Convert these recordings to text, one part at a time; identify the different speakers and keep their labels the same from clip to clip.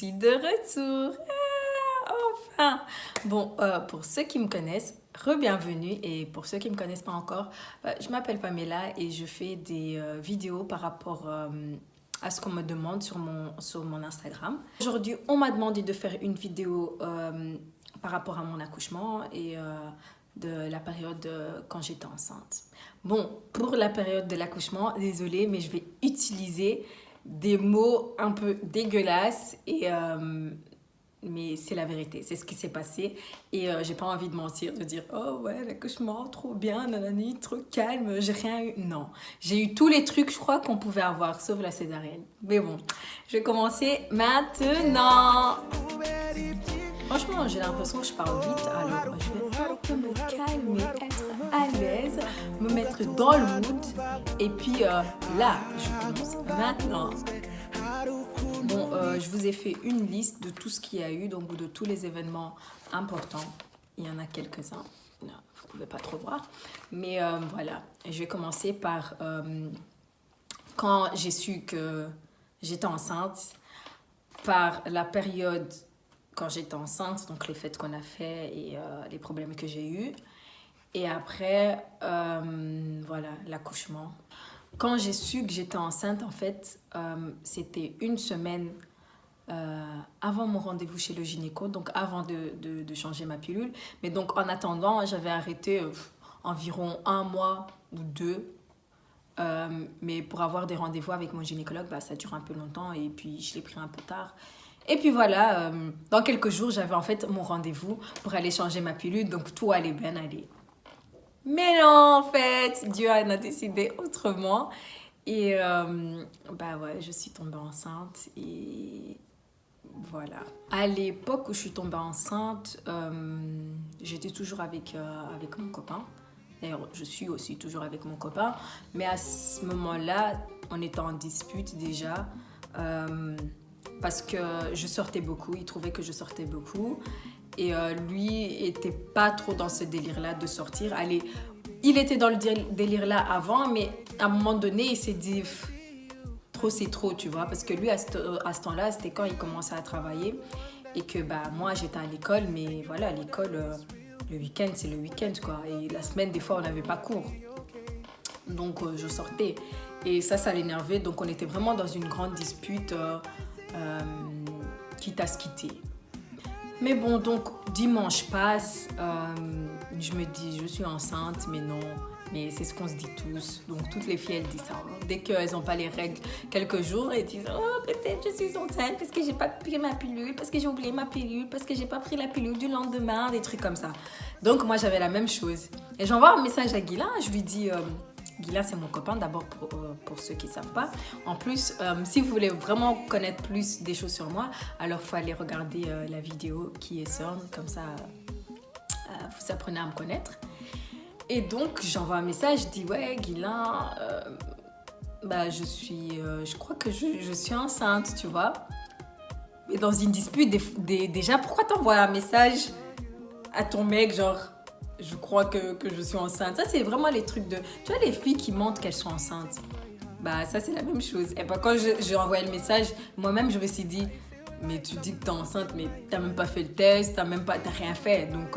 Speaker 1: suis de retour. Enfin. Bon, pour ceux qui me connaissent, re-bienvenue. Et pour ceux qui ne me connaissent pas encore, je m'appelle Pamela et je fais des vidéos par rapport à ce qu'on me demande sur mon Instagram. Aujourd'hui, on m'a demandé de faire une vidéo par rapport à mon accouchement et de la période quand j'étais enceinte. Bon, pour la période de l'accouchement, désolée, mais je vais utiliser des mots un peu dégueulasses mais c'est la vérité, c'est ce qui s'est passé et j'ai pas envie de mentir, de dire oh ouais l'accouchement trop bien, nanani, trop calme, j'ai rien eu. Non, j'ai eu tous les trucs je crois qu'on pouvait avoir sauf la césarienne. Mais bon, je vais commencer maintenant. Franchement, j'ai l'impression que je parle vite, alors je vais un peu me calmer, être à l'aise, me mettre dans le mood et puis là, je commence maintenant. Bon, je vous ai fait une liste de tout ce qu'il y a eu, donc de tous les événements importants. Il y en a quelques-uns, vous ne pouvez pas trop voir. Mais voilà, je vais commencer par quand j'ai su que j'étais enceinte, par la période quand j'étais enceinte, donc les fêtes qu'on a fait et les problèmes que j'ai eus. Et après, voilà, l'accouchement. Quand j'ai su que j'étais enceinte, en fait, c'était une semaine avant mon rendez-vous chez le gynéco, donc avant de changer ma pilule. Mais donc, en attendant, j'avais arrêté environ 1 mois ou 2. Mais pour avoir des rendez-vous avec mon gynécologue, ça dure un peu longtemps et puis je l'ai pris un peu tard. Et puis voilà, dans quelques jours, j'avais en fait mon rendez-vous pour aller changer ma pilule, donc tout allait bien aller. Mais non, en fait, Dieu en a décidé autrement. Et ouais, je suis tombée enceinte et voilà. À l'époque où je suis tombée enceinte, j'étais toujours avec mon copain. D'ailleurs, je suis aussi toujours avec mon copain. Mais à ce moment-là, on était en dispute déjà. Parce que je sortais beaucoup, il trouvait que je sortais beaucoup. Et lui était pas trop dans ce délire-là de sortir. Allez, il était dans le délire-là avant, mais à un moment donné, il s'est dit trop c'est trop, tu vois. Parce que lui, à ce temps-là, c'était quand il commençait à travailler. Et que moi, j'étais à l'école, mais voilà, à l'école, le week-end, c'est le week-end, quoi. Et la semaine, des fois, on n'avait pas cours. Donc, je sortais. Et ça l'énervait. Donc, on était vraiment dans une grande dispute quitte à se quitter. Mais bon, donc dimanche passe, je me dis je suis enceinte, mais non, mais c'est ce qu'on se dit tous. Donc toutes les filles elles disent ça. Dès qu'elles n'ont pas les règles quelques jours, elles disent oh peut-être je suis enceinte parce que j'ai pas pris ma pilule, parce que j'ai oublié ma pilule, parce que j'ai pas pris la pilule du lendemain, des trucs comme ça. Donc moi j'avais la même chose. Et j'envoie un message à Guilain, je lui dis Guilain, c'est mon copain, d'abord pour ceux qui ne savent pas. En plus, si vous voulez vraiment connaître plus des choses sur moi, alors il faut aller regarder la vidéo qui est sur, comme ça, vous apprenez à me connaître. Et donc, j'envoie un message, je dis, ouais, Guilain, je crois que je suis enceinte, tu vois. Mais dans une dispute, déjà, pourquoi t'envoies un message à ton mec, genre... Je crois que je suis enceinte. Ça, c'est vraiment les trucs de... Tu vois, les filles qui mentent qu'elles sont enceintes. Ça, c'est la même chose. Et quand j'ai envoyé le message, moi-même, je me suis dit, mais tu dis que t'es enceinte, mais t'as même pas fait le test, t'as rien fait. Donc,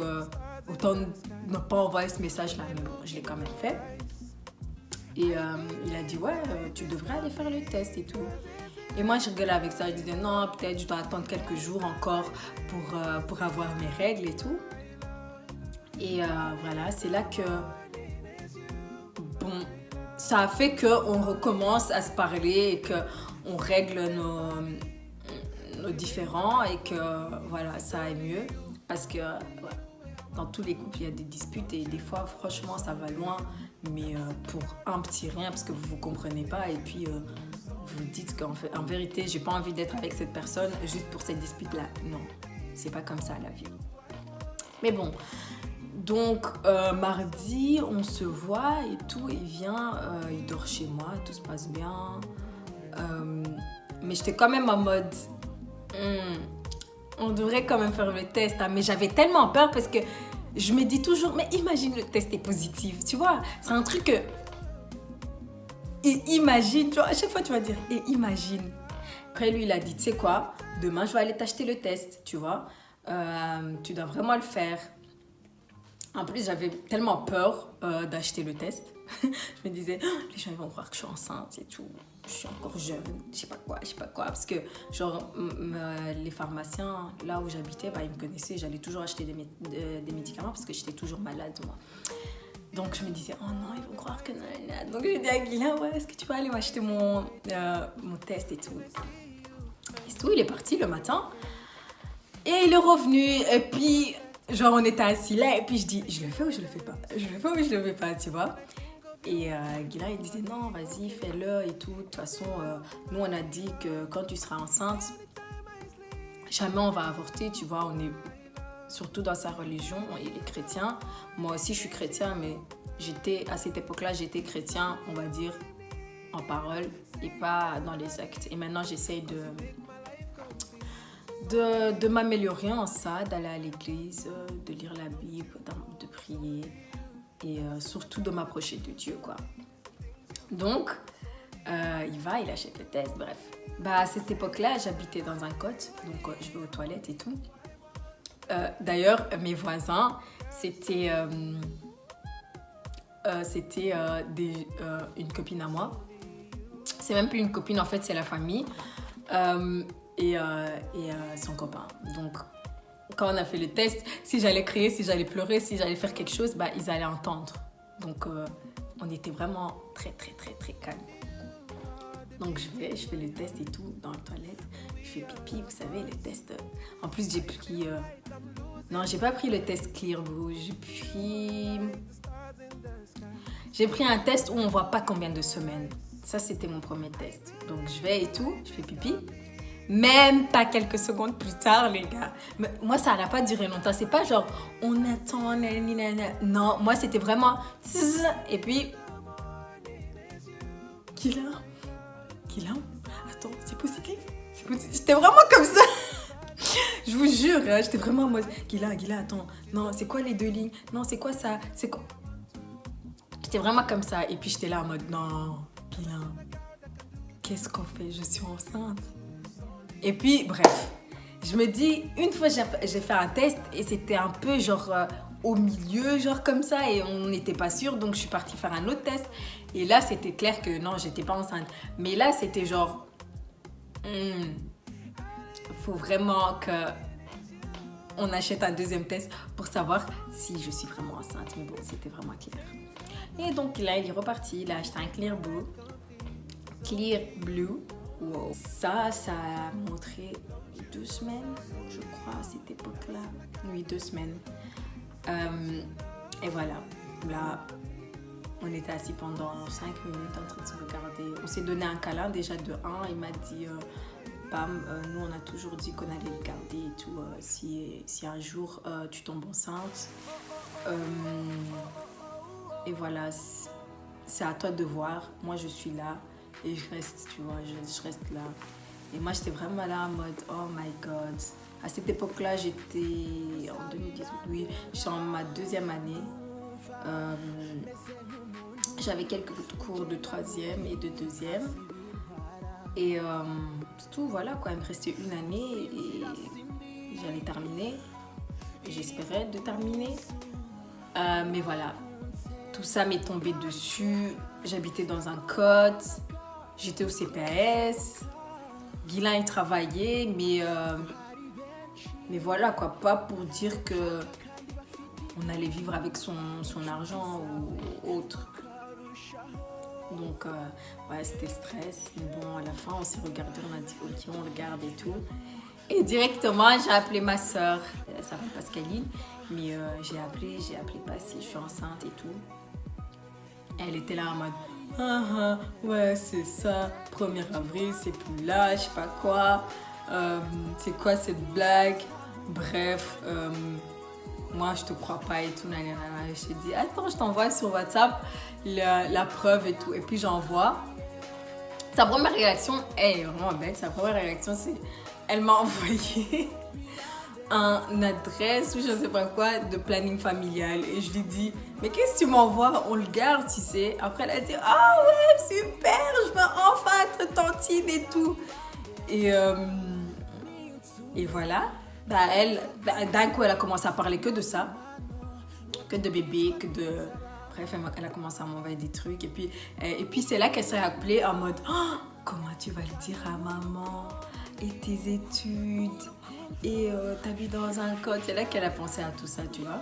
Speaker 1: autant ne pas envoyer ce message-là. Mais bon, je l'ai quand même fait. Et il a dit, ouais, tu devrais aller faire le test et tout. Et moi, je rigolais avec ça. Je disais, non, peut-être je dois attendre quelques jours encore pour avoir mes règles et tout. Et voilà, c'est là que, bon, ça a fait qu'on recommence à se parler et qu'on règle nos différends et que, voilà, ça aille mieux. Parce que dans tous les couples, il y a des disputes et des fois, franchement, ça va loin. Mais pour un petit rien, parce que vous ne vous comprenez pas et puis vous dites qu'en vérité, j'ai pas envie d'être avec cette personne juste pour cette dispute-là. Non, c'est pas comme ça la vie. Mais bon... Donc, mardi, on se voit et tout, il vient, il dort chez moi, tout se passe bien. Mais j'étais quand même en mode, on devrait quand même faire le test. Hein. Mais j'avais tellement peur parce que je me dis toujours, mais imagine le test est positif, tu vois. C'est un truc que, et imagine, tu vois, à chaque fois tu vas dire, et imagine. Après, lui, il a dit, tu sais quoi, demain, je vais aller t'acheter le test, tu vois. Tu dois vraiment le faire. En plus, j'avais tellement peur d'acheter le test. Je me disais, oh, les gens ils vont croire que je suis enceinte et tout. Je suis encore jeune, je sais pas quoi. Parce que, genre, les pharmaciens, là où j'habitais, bah, ils me connaissaient. J'allais toujours acheter des médicaments parce que j'étais toujours malade, moi. Donc, je me disais, oh non, ils vont croire que... Donc, je dis à Guilain, ouais, est-ce que tu peux aller m'acheter mon test et tout. Et tout, il est parti le matin. Et il est revenu. Et puis, genre, on était assis là. Et puis, je dis, je le fais ou je le fais pas? Je le fais ou je le fais pas, tu vois? Et Guilain, il disait, non, vas-y, fais-le et tout. De toute façon, nous, on a dit que quand tu seras enceinte, jamais on va avorter, tu vois. On est surtout dans sa religion, il est chrétien. Moi aussi, je suis chrétien, mais à cette époque-là, j'étais chrétien, on va dire, en parole et pas dans les actes. Et maintenant, j'essaye de m'améliorer en ça, d'aller à l'église, de lire la Bible, de prier et surtout de m'approcher de Dieu, quoi. Donc, il achète le test, bref. Bah, à cette époque-là, j'habitais dans un cote, donc je vais aux toilettes et tout. D'ailleurs, mes voisins, c'était une copine à moi. C'est même plus une copine, en fait, c'est la famille. Et son copain. Donc, quand on a fait le test, si j'allais crier, si j'allais pleurer, si j'allais faire quelque chose, bah, ils allaient entendre. Donc, on était vraiment très, très, très, très calme. Donc, je fais le test et tout dans la toilette. Je fais pipi, vous savez, le test. En plus, j'ai pris... Non, j'ai pas pris le test Clear Blue. J'ai pris un test où on voit pas combien de semaines. Ça, c'était mon premier test. Donc, je vais et tout, je fais pipi. Même pas quelques secondes plus tard, les gars. Mais moi, ça n'a pas duré longtemps. C'est pas genre, on attend, nanana. Non, moi, c'était vraiment... Et puis... Guilain, attends, c'est positif? J'étais vraiment comme ça. Je vous jure, hein, j'étais vraiment en mode... Guilain, attends. Non, c'est quoi les 2 lignes? Non, c'est quoi ça? C'est quoi... J'étais vraiment comme ça. Et puis, j'étais là en mode... Non, Guilain, qu'est-ce qu'on fait? Je suis enceinte. Et puis, bref, je me dis, une fois j'ai fait un test et c'était un peu genre au milieu, genre comme ça, et on n'était pas sûr, donc je suis partie faire un autre test. Et là, c'était clair que non, j'étais pas enceinte. Mais là, c'était genre, faut vraiment qu'on achète un deuxième test pour savoir si je suis vraiment enceinte. Mais bon, c'était vraiment clair. Et donc là, il est reparti, il a acheté un Clear Blue. Wow. Ça a montré 2 semaines, je crois, à cette époque-là. Oui, 2 semaines. Et voilà. Là, on était assis pendant 5 minutes en train de se regarder. On s'est donné un câlin déjà de 1. Il m'a dit, Pam, nous on a toujours dit qu'on allait le garder et tout. Si un jour tu tombes enceinte. Et voilà, c'est à toi de voir. Moi, je suis là. Et je reste, tu vois, je reste là. Et moi, j'étais vraiment là en mode, oh my God. À cette époque-là, j'étais en 2018, oui, j'étais en ma 2e année. J'avais quelques cours de 3e et de 2e. Et c'est tout, voilà quoi. Il me restait 1 année et j'allais terminer. J'espérais de terminer. Mais voilà, tout ça m'est tombé dessus. J'habitais dans un cote. J'étais au CPS, Guilain il travaillait, mais voilà quoi, pas pour dire que on allait vivre avec son argent ou autre. Donc ouais, c'était stress, mais bon à la fin on s'est regardé, on a dit ok on regarde et tout. Et directement j'ai appelé ma soeur, elle s'appelle Pascaline, mais j'ai appelé Passy, je suis enceinte et tout. Elle était là en mode ouais c'est ça, 1er avril c'est plus là, je sais pas quoi, c'est quoi cette blague, bref, moi je te crois pas et tout, nanana. Je t'ai dit attends je t'envoie sur WhatsApp la preuve et tout, et puis j'envoie. Sa première réaction, elle est vraiment belle, sa première réaction c'est, elle m'a envoyé un adresse ou je sais pas quoi de planning familial et je lui dis mais qu'est-ce que tu m'envoies, on le garde tu sais. Après elle a dit ah ouais super, je veux enfin être tantine et tout. Et, euh, et voilà. Bah, elle, d'un coup, elle a commencé à parler que de ça, que de bébé, que de... Bref, elle a commencé à m'envoyer des trucs. Et puis c'est là qu'elle s'est appelée en mode oh, comment tu vas le dire à maman? Et tes études? Et t'habites dans un code? C'est là qu'elle a pensé à tout ça, tu vois.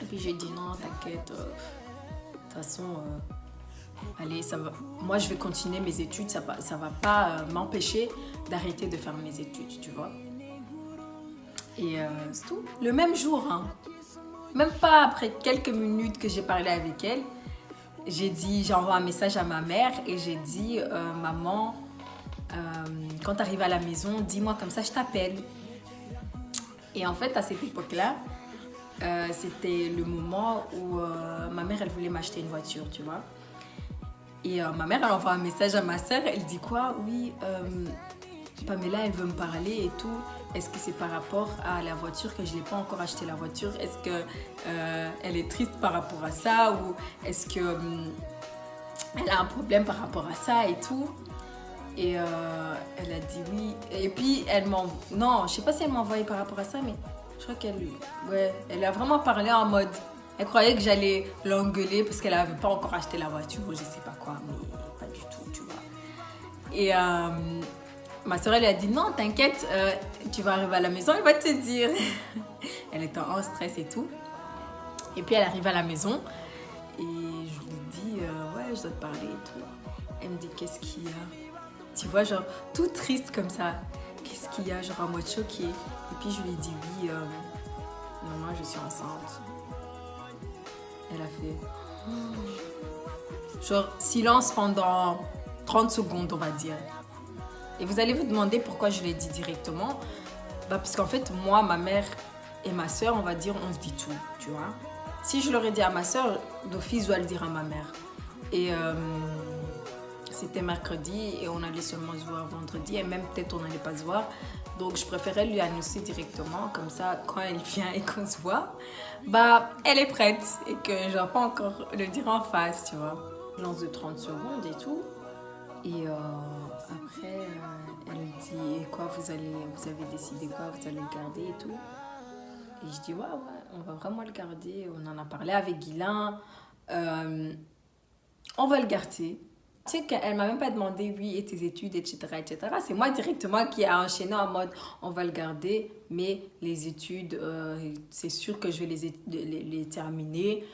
Speaker 1: Et puis j'ai dit non, t'inquiète. De toute façon, allez, ça va. Moi, je vais continuer mes études. Ça va pas m'empêcher d'arrêter de faire mes études, tu vois. Et c'est tout. Le même jour, hein. Même pas après quelques minutes que j'ai parlé avec elle, j'ai envoyé un message à ma mère et j'ai dit maman, quand tu arrives à la maison, dis-moi comme ça, je t'appelle. Et en fait, à cette époque-là, c'était le moment où ma mère, elle voulait m'acheter une voiture, tu vois. Et ma mère, elle envoie un message à ma soeur, elle dit quoi? Oui, Pamela, elle veut me parler et tout. Est-ce que c'est par rapport à la voiture que je n'ai pas encore acheté la voiture? Est-ce que elle est triste par rapport à ça? Ou est-ce que elle a un problème par rapport à ça et tout? Et elle a dit oui. Et puis elle m'a... Non, je sais pas si elle m'a envoyé par rapport à ça, mais je crois qu'elle... Ouais, elle a vraiment parlé en mode... Elle croyait que j'allais l'engueuler parce qu'elle n'avait pas encore acheté la voiture ou je sais pas quoi, mais pas du tout, tu vois. Et ma soeur, elle lui a dit non, t'inquiète, tu vas arriver à la maison, elle va te dire. Elle était en stress et tout. Et puis elle arrive à la maison et je lui dis ouais, je dois te parler et tout. Elle me dit qu'est-ce qu'il y a? Tu vois, genre tout triste comme ça. Qu'est-ce qu'il y a? Genre en mode choquée. Et puis je lui ai dit oui, maman, je suis enceinte. Elle a fait genre silence pendant 30 secondes, on va dire. Et vous allez vous demander pourquoi je l'ai dit directement. Bah parce qu'en fait, moi, ma mère et ma soeur, on va dire, on se dit tout, tu vois. Si je l'aurais dit à ma soeur, d'office, je dois le dire à ma mère. Et c'était mercredi et on allait seulement se voir vendredi et même peut-être on n'allait pas se voir. Donc je préférais lui annoncer directement, comme ça, quand elle vient et qu'on se voit, bah, elle est prête et que je ne dois pas encore le dire en face, tu vois. Je lance de 30 secondes et tout. Et après, elle dit, et quoi, vous avez décidé quoi, vous allez le garder et tout. Et je dis, ouais, on va vraiment le garder. On en a parlé avec Guylain. On va le garder. Tu sais qu'elle m'a même pas demandé, oui, et tes études, etc., etc. C'est moi directement qui a enchaîné en mode, on va le garder, mais les études, c'est sûr que je vais les terminer.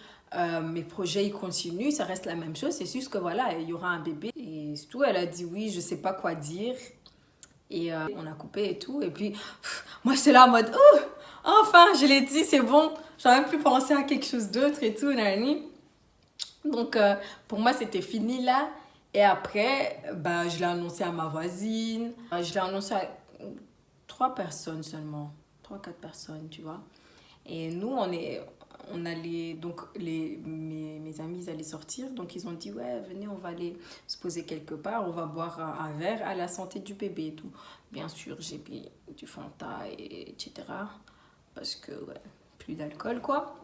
Speaker 1: Mes projets, ils continuent, ça reste la même chose. C'est juste que voilà, il y aura un bébé. Et c'est tout, elle a dit oui, je sais pas quoi dire. Et on a coupé et tout. Et puis, moi, j'étais là en mode, oh, enfin, je l'ai dit, c'est bon. J'aurais même pu penser à quelque chose d'autre et tout, nani. Donc, pour moi, c'était fini là. Et après, bah, je l'ai annoncé à ma voisine. Je l'ai annoncé à 3 personnes seulement. 3, 4 personnes, tu vois. Et nous, on allait, donc mes amis, ils allaient sortir. Donc, ils ont dit, ouais, venez, on va aller se poser quelque part. On va boire un verre à la santé du bébé et tout. Bien sûr, j'ai pris du Fanta, etc. Parce que, ouais, plus d'alcool, quoi.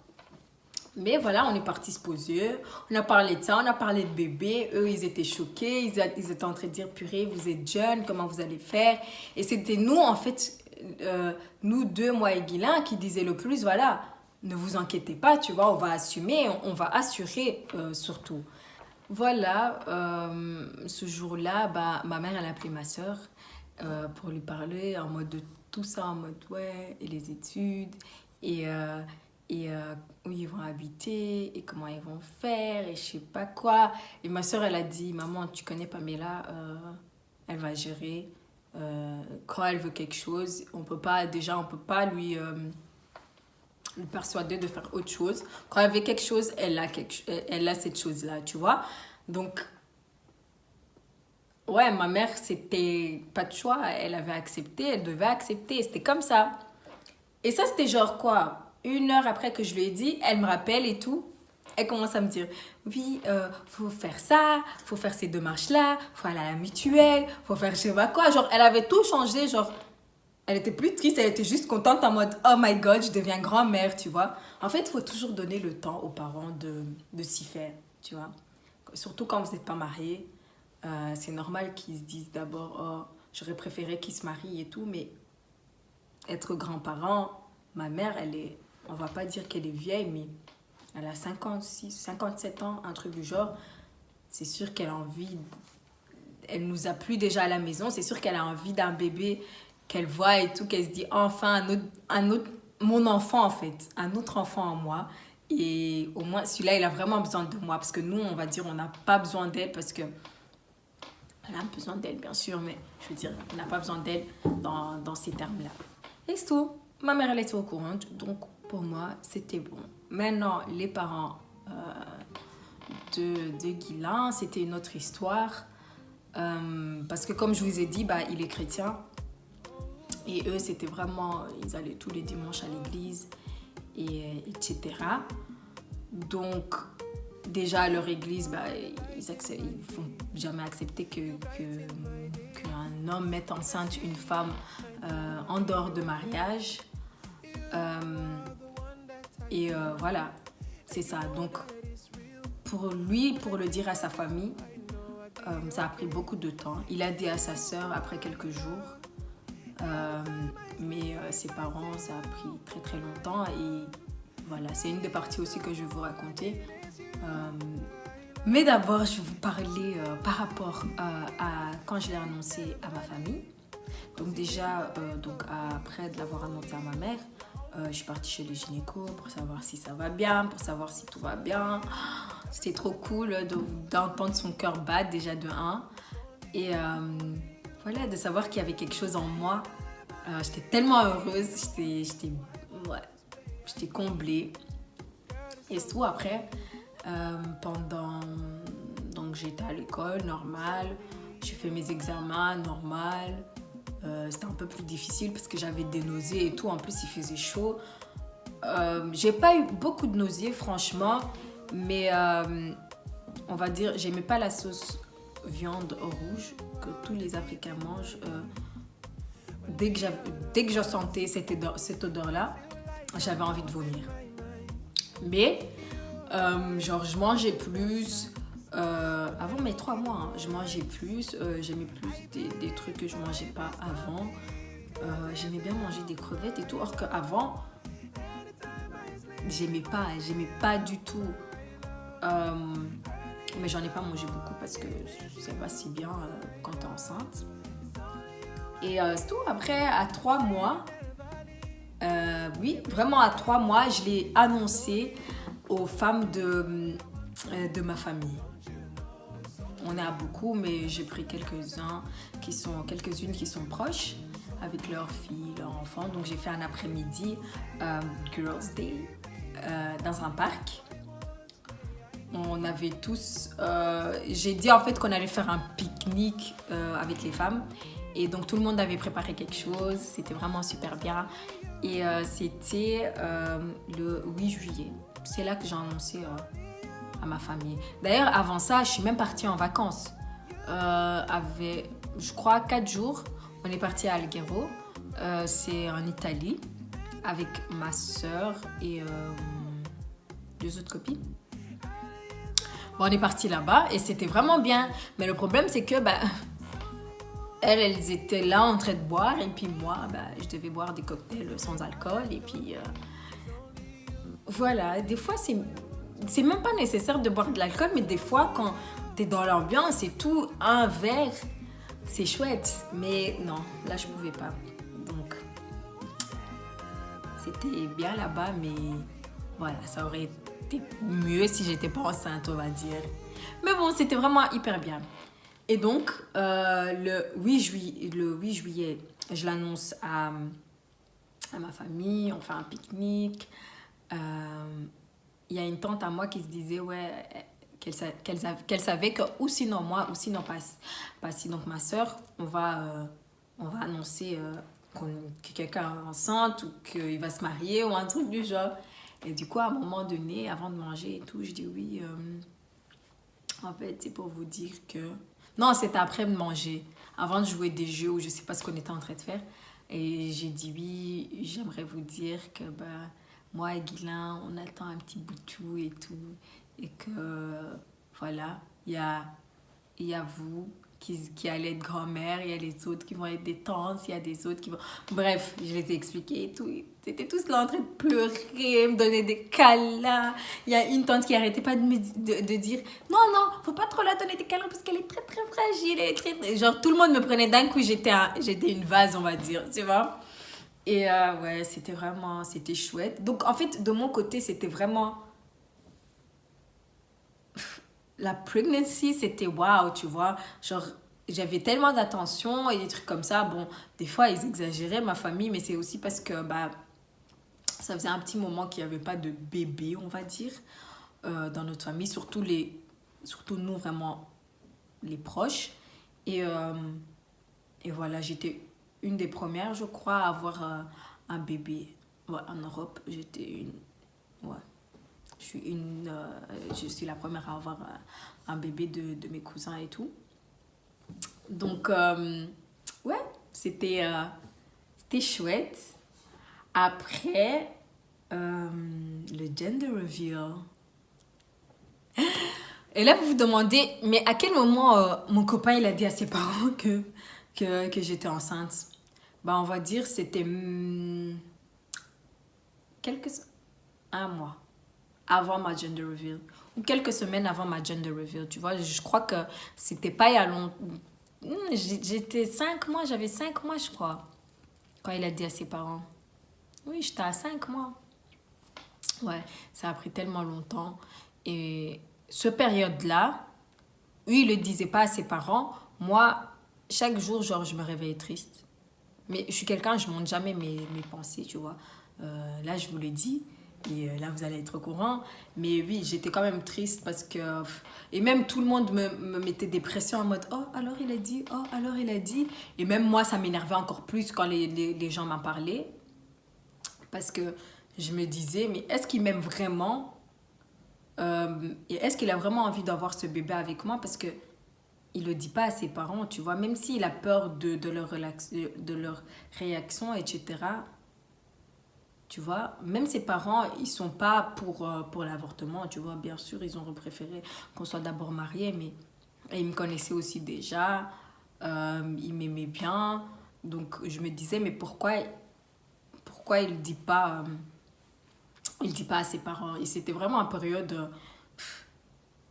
Speaker 1: Mais voilà, on est parti se poser, on a parlé de ça, on a parlé de bébé. Eux, ils étaient choqués, ils étaient en train de dire, purée, vous êtes jeunes, comment vous allez faire? Et c'était nous, en fait, nous deux, moi et Guylain, qui disaient le plus, voilà, ne vous inquiétez pas, tu vois, on va assumer, on va assurer surtout. Voilà, ce jour-là, bah, ma mère, elle a appelé ma soeur pour lui parler en mode de tout ça, en mode, ouais, et les études, et... où ils vont habiter et comment ils vont faire et je sais pas quoi. Et ma soeur, elle a dit, maman, tu connais Pamela, elle va gérer. Quand elle veut quelque chose, on peut pas lui persuader de faire autre chose. Quand elle veut quelque chose, elle a cette chose-là, tu vois. Donc, ouais, ma mère, c'était pas de choix. Elle avait accepté, elle devait accepter. C'était comme ça. Et ça, c'était genre quoi? 1 heure après que je lui ai dit, elle me rappelle et tout. Elle commence à me dire, oui, faut faire ça, faut faire ces démarches-là, faut aller à la mutuelle, faut faire je sais pas quoi. Genre, elle avait tout changé, genre, elle était plus triste, elle était juste contente en mode, oh my god, je deviens grand-mère, tu vois. En fait, il faut toujours donner le temps aux parents de s'y faire, tu vois. Surtout quand vous n'êtes pas mariés, c'est normal qu'ils se disent d'abord, oh, j'aurais préféré qu'ils se marient et tout, mais être grand-parent, ma mère, on va pas dire qu'elle est vieille, mais elle a 56, 57 ans, un truc du genre. C'est sûr qu'elle a envie, elle nous a plus déjà à la maison, c'est sûr qu'elle a envie d'un bébé qu'elle voit et tout, qu'elle se dit enfin mon enfant en fait, un autre enfant en moi. Et au moins, celui-là, il a vraiment besoin de moi. Parce que nous, on va dire, on n'a pas besoin d'elle parce que... Elle a besoin d'elle, bien sûr, mais je veux dire, on n'a pas besoin d'elle dans ces termes-là. Et c'est tout. Ma mère, elle était au courant. Donc, pour moi, c'était bon. Maintenant, les parents de Guilain, c'était une autre histoire. Parce que comme je vous ai dit, bah, il est chrétien. Et eux, c'était vraiment... Ils allaient tous les dimanches à l'église, etc. Donc, déjà à leur église, bah, ils ne vont jamais accepter qu'un homme mette enceinte une femme en dehors de mariage. Voilà, c'est ça. Donc, pour lui, pour le dire à sa famille, ça a pris beaucoup de temps. Il a dit à sa sœur après quelques jours. Mais ses parents, ça a pris très très longtemps. Et voilà, c'est une des parties aussi que je vais vous raconter. Mais d'abord, je vais vous parler par rapport à quand je l'ai annoncé à ma famille. Donc déjà, après de l'avoir annoncé à ma mère, je suis partie chez le gynéco pour savoir si ça va bien, pour savoir si tout va bien. C'était trop cool d'entendre son cœur battre déjà de 1. Et voilà, de savoir qu'il y avait quelque chose en moi. J'étais tellement heureuse, j'étais comblée. Et tout après, donc j'étais à l'école, normal. J'ai fait mes examens, normal. C'était un peu plus difficile parce que j'avais des nausées et tout. En plus, il faisait chaud. J'ai pas eu beaucoup de nausées, franchement. Mais on va dire, j'aimais pas la sauce viande rouge que tous les Africains mangent. Dès que je sentais cette odeur-là, j'avais envie de vomir. Mais, je mangeais plus. Avant mes 3 mois, hein, je mangeais plus. J'aimais plus des trucs que je mangeais pas avant. J'aimais bien manger des crevettes et tout. Or qu'avant, j'aimais pas du tout. Mais j'en ai pas mangé beaucoup parce que c'est pas si bien quand t'es enceinte. Et c'est tout. Après, à 3 mois, oui, vraiment à 3 mois, je l'ai annoncé aux femmes de ma famille. On est à beaucoup, mais j'ai pris quelques-unes qui sont proches avec leurs filles, leurs enfants. Donc j'ai fait un après-midi Girls Day dans un parc. On avait tous... j'ai dit en fait qu'on allait faire un pique-nique avec les femmes. Et donc tout le monde avait préparé quelque chose. C'était vraiment super bien. Et c'était le 8 juillet. C'est là que j'ai annoncé à ma famille. D'ailleurs, avant ça, je suis même partie en vacances. Avec, je crois, 4 jours. On est parti à Alghero. C'est en Italie. Avec ma soeur et 2 autres copines. Bon, on est parti là-bas et c'était vraiment bien. Mais le problème, c'est que elles étaient là en train de boire et puis moi, je devais boire des cocktails sans alcool. Et puis, voilà, des fois, c'est même pas nécessaire de boire de l'alcool, mais des fois, quand t'es dans l'ambiance et tout, un verre, c'est chouette. Mais non, là, je pouvais pas. Donc, c'était bien là-bas, mais voilà, ça aurait été mieux si j'étais pas enceinte, on va dire. Mais bon, c'était vraiment hyper bien. Et donc, le 8 juillet, je l'annonce à ma famille, on fait un pique-nique. Il y a une tante à moi qui se disait qu'elle savait que ou sinon moi, ou sinon pas si donc ma soeur, on va annoncer que quelqu'un est enceinte ou qu'il va se marier ou un truc du genre. Et du coup, à un moment donné, avant de manger et tout, je dis oui, en fait, c'est pour vous dire que... Non, c'était après de manger, avant de jouer des jeux ou je sais pas ce qu'on était en train de faire. Et j'ai dit oui, j'aimerais vous dire que moi et Guilain, on attend un petit bout de tout et tout. Et que voilà, il y a vous qui allaient être grand-mère, il y a les autres qui vont être des tantes, il y a des autres qui vont... Bref, je les ai expliqués et tout. Ils étaient tous là en train de pleurer, me donner des câlins. Il y a une tante qui arrêtait pas de dire non, non, faut pas trop la donner des câlins parce qu'elle est très, très fragile. Elle est très... Genre, tout le monde me prenait d'un coup, j'étais une vase, on va dire, tu vois. Et ouais, c'était chouette. Donc, en fait, de mon côté, c'était vraiment... La pregnancy, c'était waouh, tu vois. Genre, j'avais tellement d'attention et des trucs comme ça. Bon, des fois, ils exagéraient, ma famille, mais c'est aussi parce que bah, ça faisait un petit moment qu'il n'y avait pas de bébé, on va dire, dans notre famille. Surtout nous, vraiment, les proches. Et, euh, et voilà, j'étais une des premières, je crois, à avoir un bébé. Ouais, en Europe, j'étais une... Ouais. Je suis la première à avoir un bébé de mes cousins et tout. Donc, ouais, c'était chouette. Après, le gender reveal. Et là, vous vous demandez, mais à quel moment mon copain il a dit à ses parents que j'étais enceinte? Bah, on va dire c'était quelques... un mois avant ma gender reveal ou quelques semaines avant ma gender reveal, tu vois. Je crois que c'était pas il y a longtemps. J'avais 5 mois, je crois, quand il a dit à ses parents. Oui, j'étais à 5 mois. Ouais, ça a pris tellement longtemps. Et ce période-là, lui, il le disait pas à ses parents. Moi, chaque jour, genre, je me réveillais triste. Mais je suis quelqu'un, je montre jamais mes pensées, tu vois. Là, je vous l'ai dit. Et là, vous allez être au courant. Mais oui, j'étais quand même triste parce que... Et même tout le monde me mettait des pressions en mode, oh, alors il a dit, oh, alors il a dit. Et même moi, ça m'énervait encore plus quand les gens m'en parlaient. Parce que je me disais, mais est-ce qu'il m'aime vraiment? Et est-ce qu'il a vraiment envie d'avoir ce bébé avec moi? Parce que il le dit pas à ses parents, tu vois. Même s'il a peur de leur réaction, etc. Tu vois, même ses parents, ils sont pas pour l'avortement, tu vois. Bien sûr, ils ont préféré qu'on soit d'abord mariés, mais ils me connaissaient aussi déjà. Ils m'aimaient bien. Donc, je me disais, mais pourquoi il dit pas à ses parents? Et c'était vraiment une période...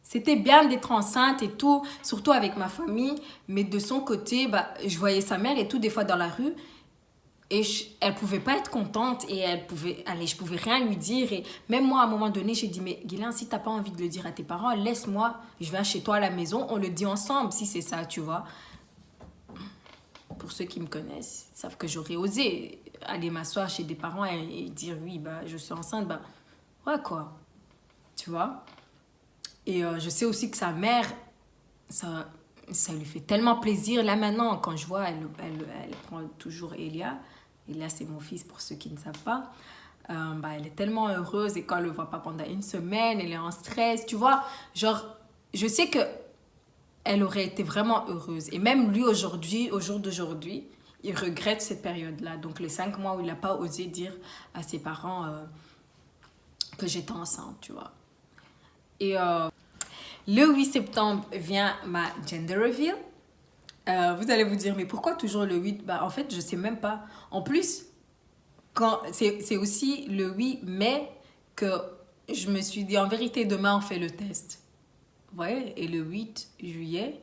Speaker 1: c'était bien d'être enceinte et tout, surtout avec ma famille. Mais de son côté, bah, je voyais sa mère et tout, des fois dans la rue. Et elle pouvait pas être contente et je pouvais rien lui dire. Et même moi, à un moment donné, j'ai dit, mais Guylaine, si t'as pas envie de le dire à tes parents, laisse-moi, je viens chez toi à la maison, on le dit ensemble si c'est ça, tu vois. Pour ceux qui me connaissent, ils savent que j'aurais osé aller m'asseoir chez des parents et dire, oui, bah, je suis enceinte, bah, ouais, quoi, tu vois. Et je sais aussi que sa mère, ça lui fait tellement plaisir. Là, maintenant, quand je vois, elle prend toujours Elia. Elia, c'est mon fils, pour ceux qui ne savent pas. Bah, elle est tellement heureuse et quand elle ne le voit pas pendant une semaine, elle est en stress. Tu vois, genre, je sais que elle aurait été vraiment heureuse. Et même lui, aujourd'hui, au jour d'aujourd'hui, il regrette cette période-là. Donc, les 5 mois où il n'a pas osé dire à ses parents que j'étais enceinte, tu vois. Et le 8 septembre vient ma gender reveal. Vous allez vous dire, mais pourquoi toujours le 8? Bah, en fait, je sais même pas. En plus, c'est aussi le 8 mai que je me suis dit, en vérité, demain, on fait le test. Vous voyez? Et le 8 juillet,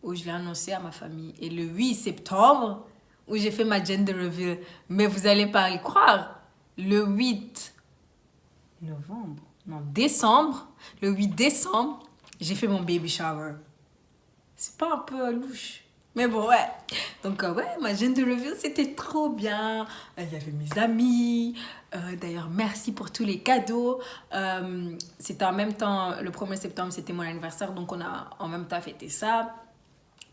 Speaker 1: où je l'ai annoncé à ma famille. Et le 8 septembre, où j'ai fait ma gender reveal. Mais vous allez pas y croire. Le 8 novembre, non, décembre, le 8 décembre, j'ai fait mon baby shower. C'est pas un peu louche? Mais bon, ouais. Donc, ouais, ma gender reveal, c'était trop bien. Il y avait mes amis. D'ailleurs, merci pour tous les cadeaux. C'était en même temps, le 1er septembre, c'était mon anniversaire. Donc, on a en même temps fêté ça.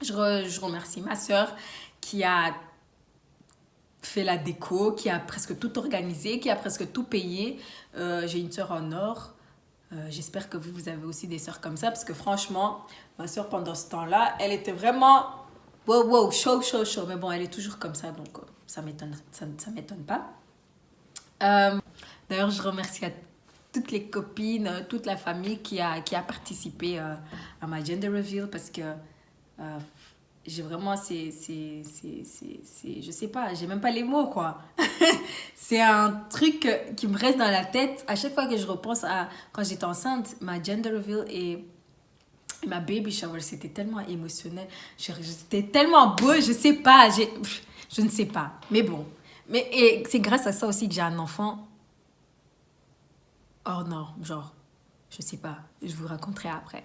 Speaker 1: Je remercie ma soeur qui a fait la déco, qui a presque tout organisé, qui a presque tout payé. J'ai une soeur en or. J'espère que vous avez aussi des sœurs comme ça, parce que franchement, ma sœur, pendant ce temps-là, elle était vraiment wow, chaud. Mais bon, elle est toujours comme ça, donc ça m'étonne pas. D'ailleurs, je remercie à toutes les copines, toute la famille qui a participé à ma gender reveal, parce que Euh, j'ai vraiment, je sais pas, j'ai même pas les mots, quoi. C'est un truc qui me reste dans la tête. À chaque fois que je repense à quand j'étais enceinte, ma gender reveal et ma baby shower, c'était tellement émotionnel. C'était tellement beau, je sais pas, je ne sais pas. Mais bon. Mais et c'est grâce à ça aussi que j'ai un enfant hors norme, genre, je sais pas, je vous raconterai après.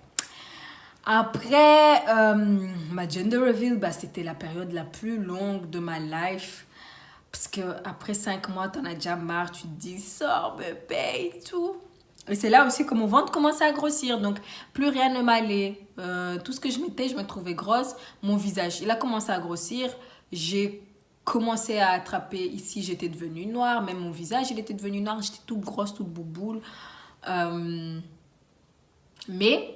Speaker 1: Après, ma gender reveal, bah, c'était la période la plus longue de ma life. Parce que après 5 mois, t'en as déjà marre, tu te dis, sors, bébé et tout. Et c'est là aussi que mon ventre commençait à grossir. Donc, plus rien ne m'allait. Tout ce que je mettais, je me trouvais grosse. Mon visage, il a commencé à grossir. J'ai commencé à attraper. Ici, j'étais devenue noire. Même mon visage, il était devenu noir. J'étais toute grosse, toute bouboule. Euh, mais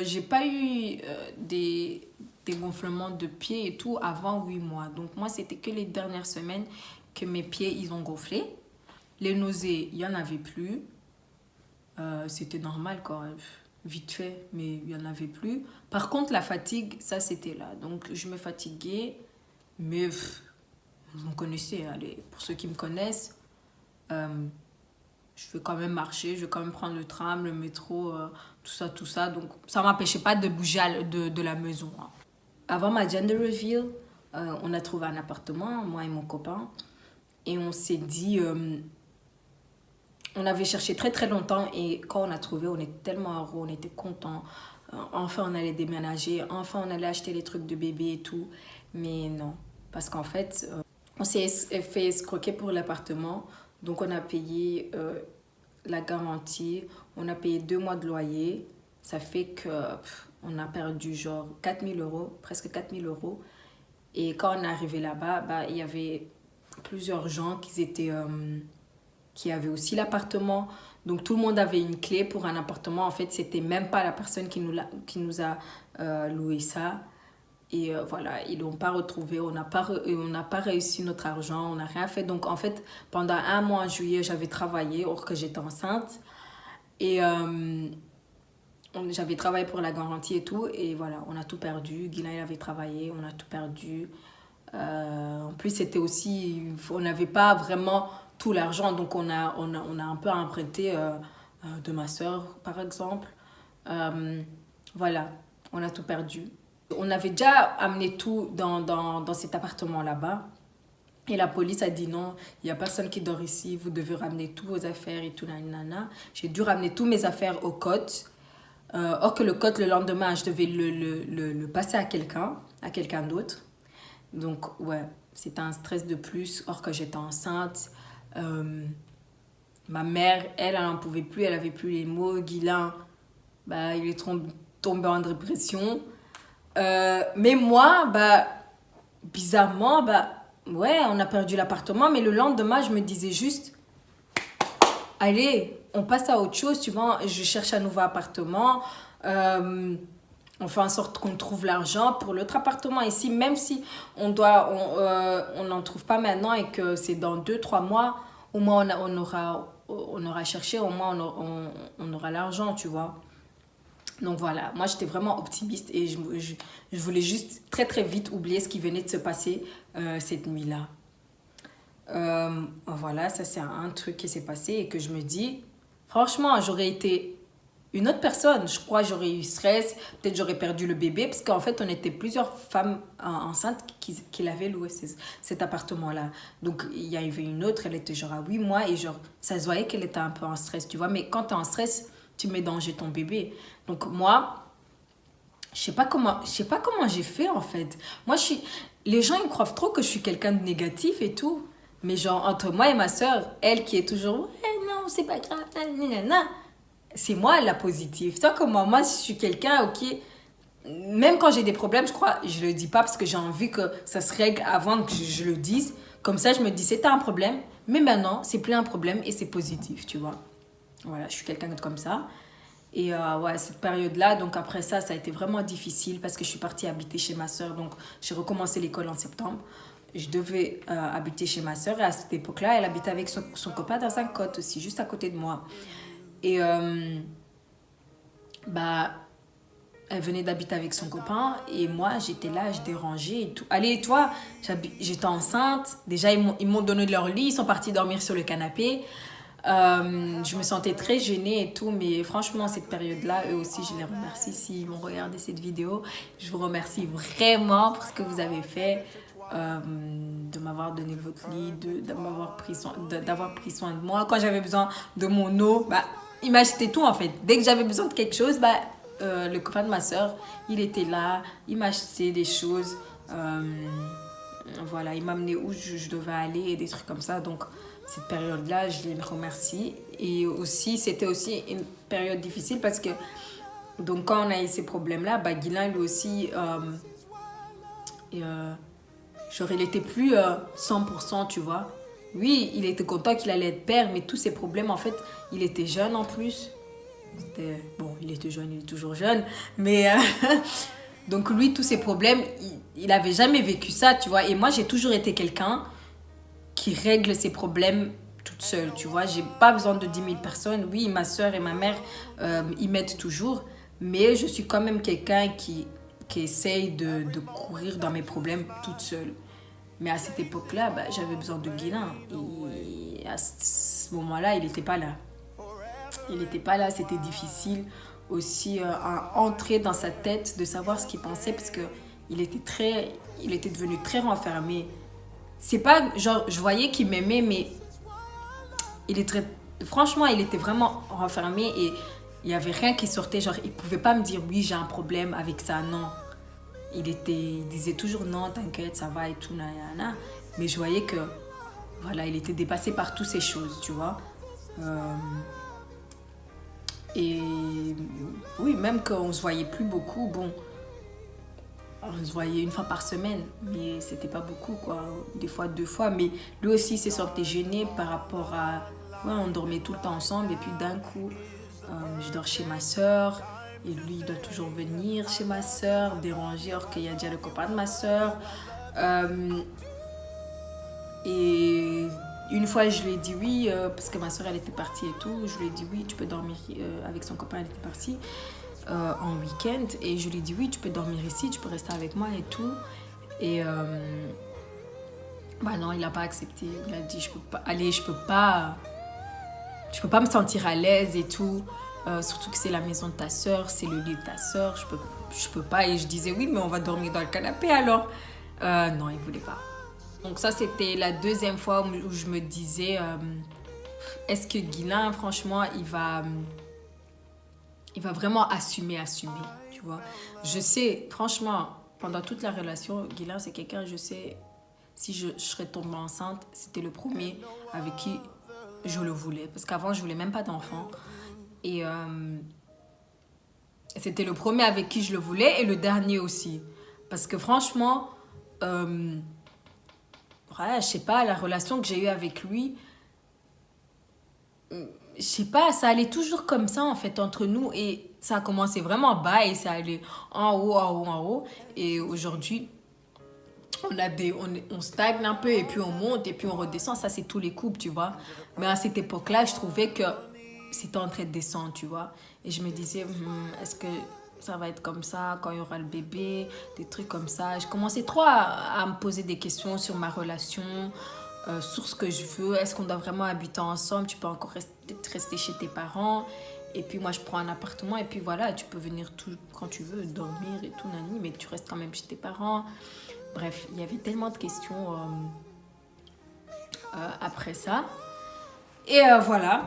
Speaker 1: j'ai pas eu des gonflements de pieds et tout avant 8 mois. Donc moi, c'était que les dernières semaines que mes pieds, ils ont gonflé. Les nausées, il n'y en avait plus. C'était normal, quoi. Vite fait, mais il n'y en avait plus. Par contre, la fatigue, ça, c'était là. Donc, je me fatiguais. Mais vous me connaissez, allez, pour ceux qui me connaissent, euh, je vais quand même marcher, je vais quand même prendre le tram, le métro, tout ça, tout ça. Donc, ça ne m'empêchait pas de bouger de la maison, hein. Avant ma gender reveal, on a trouvé un appartement, moi et mon copain. Et on s'est dit, on avait cherché très très longtemps. Et quand on a trouvé, on était tellement heureux, on était contents. Enfin, on allait déménager, enfin, on allait acheter les trucs de bébé et tout. Mais non, parce qu'en fait, on s'est fait escroquer pour l'appartement. Donc, on a payé la garantie, on a payé 2 mois de loyer. Ça fait que on a perdu genre 4 000 euros, presque 4 000 euros. Et quand on est arrivé là-bas, bah, il y avait plusieurs gens qui avaient aussi l'appartement. Donc tout le monde avait une clé pour un appartement. En fait, c'était même pas la personne qui nous a loué ça. Et voilà, ils l'ont pas retrouvé. On n'a pas réussi notre argent. On n'a rien fait. Donc en fait, pendant 1 mois en juillet, j'avais travaillé, or que j'étais enceinte. Et j'avais travaillé pour la garantie et tout. Et voilà, on a tout perdu. Guylain, il avait travaillé. On a tout perdu. En plus, c'était aussi... On n'avait pas vraiment tout l'argent. Donc on a un peu emprunté de ma soeur, par exemple. Voilà, on a tout perdu. On avait déjà amené tout dans cet appartement là-bas. Et la police a dit non, il n'y a personne qui dort ici, vous devez ramener tous vos affaires et tout, nanana. J'ai dû ramener tous mes affaires au cote. Or que le cote, le lendemain, je devais le passer à quelqu'un d'autre. Donc, ouais, c'était un stress de plus. Or que j'étais enceinte. Ma mère, elle n'en pouvait plus, elle avait plus les mots. Guylain, bah, il est tombé en dépression. Mais moi, bah, bizarrement, bah, ouais, on a perdu l'appartement, mais le lendemain, je me disais juste, allez, on passe à autre chose, tu vois, je cherche un nouveau appartement, on fait en sorte qu'on trouve l'argent pour l'autre appartement ici, même si on n'en trouve pas maintenant et que c'est dans 2, 3 mois, au moins on aura cherché, au moins on aura l'argent, tu vois. Donc voilà, moi j'étais vraiment optimiste et je voulais juste très très vite oublier ce qui venait de se passer cette nuit-là. Voilà, ça c'est un truc qui s'est passé et que je me dis, franchement, j'aurais été une autre personne. Je crois que j'aurais eu stress, peut-être j'aurais perdu le bébé parce qu'en fait on était plusieurs femmes enceintes qui l'avaient loué cet appartement-là. Donc il y avait une autre, elle était genre à 8 mois et genre ça se voyait qu'elle était un peu en stress, tu vois. Mais quand tu es en stress, tu mets en danger ton bébé. Donc moi, je sais pas comment j'ai fait en fait. Moi, les gens ils croient trop que je suis quelqu'un de négatif et tout. Mais genre entre moi et ma soeur, elle qui est toujours ouais, non, c'est pas grave, nanana. C'est moi la positive. Toi comme moi, je suis quelqu'un OK, même quand j'ai des problèmes, je crois, je le dis pas parce que j'ai envie que ça se règle avant que je le dise. Comme ça, je me dis c'était un problème, mais maintenant, c'est plus un problème et c'est positif, tu vois. Voilà, je suis quelqu'un de comme ça. Et ouais, cette période-là, donc après ça, ça a été vraiment difficile parce que je suis partie habiter chez ma soeur. Donc, j'ai recommencé l'école en septembre. Je devais habiter chez ma soeur et à cette époque-là, elle habitait avec son copain dans un cote aussi, juste à côté de moi. Et bah, Elle venait d'habiter avec son copain et moi, j'étais là, je dérangeais et tout. Allez, toi, j'étais enceinte. Déjà, ils m'ont donné leur lit, ils sont partis dormir sur le canapé. Je me sentais très gênée et tout, mais franchement, cette période-là, eux aussi, je les remercie s'ils m'ont regardé cette vidéo. Je vous remercie vraiment pour ce que vous avez fait, de m'avoir donné votre lit, d'avoir pris soin de moi. Quand j'avais besoin de mon eau, bah, ils m'achetaient tout en fait. Dès que j'avais besoin de quelque chose, bah, le copain de ma soeur, il était là, il m'achetait des choses. Voilà, il m'a amené où je devais aller et des trucs comme ça. Donc, cette période-là, je les remercie. Et aussi, c'était aussi une période difficile parce que, donc, quand on a eu ces problèmes-là, bah, Guilain, lui aussi, genre, il était plus 100%, tu vois. Oui, il était content qu'il allait être père, mais tous ces problèmes, en fait, il était jeune en plus. Bon, il était jeune, il est toujours jeune, mais donc lui, tous ces problèmes, il avait jamais vécu ça, tu vois. Et moi, j'ai toujours été quelqu'un qui règle ses problèmes toute seule, tu vois. J'ai pas besoin de 10 000 personnes. Oui, ma soeur et ma mère, ils m'aident toujours, mais je suis quand même quelqu'un qui essaye de courir dans mes problèmes toute seule. Mais à cette époque-là, bah, j'avais besoin de Guilain. Et à ce moment-là, il n'était pas là. Il n'était pas là, c'était difficile aussi à entrer dans sa tête, de savoir ce qu'il pensait, parce que il était devenu très renfermé. C'est pas, genre, je voyais qu'il m'aimait, mais franchement, il était vraiment renfermé et il y avait rien qui sortait. Genre, il pouvait pas me dire, oui, j'ai un problème avec ça, non. Il disait toujours, non, t'inquiète, ça va et tout, nanana. Mais je voyais que, voilà, il était dépassé par toutes ces choses, tu vois. Et oui, même qu'on se voyait plus beaucoup, bon, on se voyait une fois par semaine, mais c'était pas beaucoup, quoi. Des fois, 2 fois. Mais lui aussi, il s'est sorti gêné par rapport à... Ouais, on dormait tout le temps ensemble. Et puis d'un coup, je dors chez ma soeur. Et lui, il doit toujours venir chez ma soeur, déranger, alors qu'il y a déjà le copain de ma soeur. Et une fois, je lui ai dit oui, parce que ma soeur, elle était partie et tout. Je lui ai dit oui, tu peux dormir avec son copain, elle était partie. En week-end et je lui ai dit oui, tu peux dormir ici, tu peux rester avec moi et tout. Et bah non, il n'a pas accepté. Il a dit je peux pas, allez, je peux pas me sentir à l'aise et tout. Surtout que c'est la maison de ta soeur, c'est le lit de ta soeur, je peux pas. Et je disais oui, mais on va dormir dans le canapé alors. Non, il voulait pas. Donc ça, c'était la deuxième fois où je me disais est-ce que Guilain, franchement, il va vraiment assumer, tu vois. Je sais, franchement, pendant toute la relation, Guilain, c'est quelqu'un, je sais, si je serais tombée enceinte, c'était le premier avec qui je le voulais. Parce qu'avant, je voulais même pas d'enfant. Et c'était le premier avec qui je le voulais et le dernier aussi. Parce que franchement, ouais, je sais pas, la relation que j'ai eue avec lui, je sais pas, ça allait toujours comme ça en fait entre nous et ça a commencé vraiment bas et ça allait en haut, en haut, en haut. Et aujourd'hui, on stagne un peu et puis on monte et puis on redescend. Ça, c'est tous les couples, tu vois. Mais à cette époque-là, je trouvais que c'était en train de descendre, tu vois. Et je me disais, est-ce que ça va être comme ça quand il y aura le bébé, des trucs comme ça. Et je commençais trop à me poser des questions sur ma relation, sur ce que je veux. Est-ce qu'on doit vraiment habiter ensemble? Tu peux encore rester chez tes parents. Et puis moi, je prends un appartement et puis voilà, tu peux venir tout, quand tu veux, dormir et tout, nani, mais tu restes quand même chez tes parents. Bref, il y avait tellement de questions après ça. Et voilà.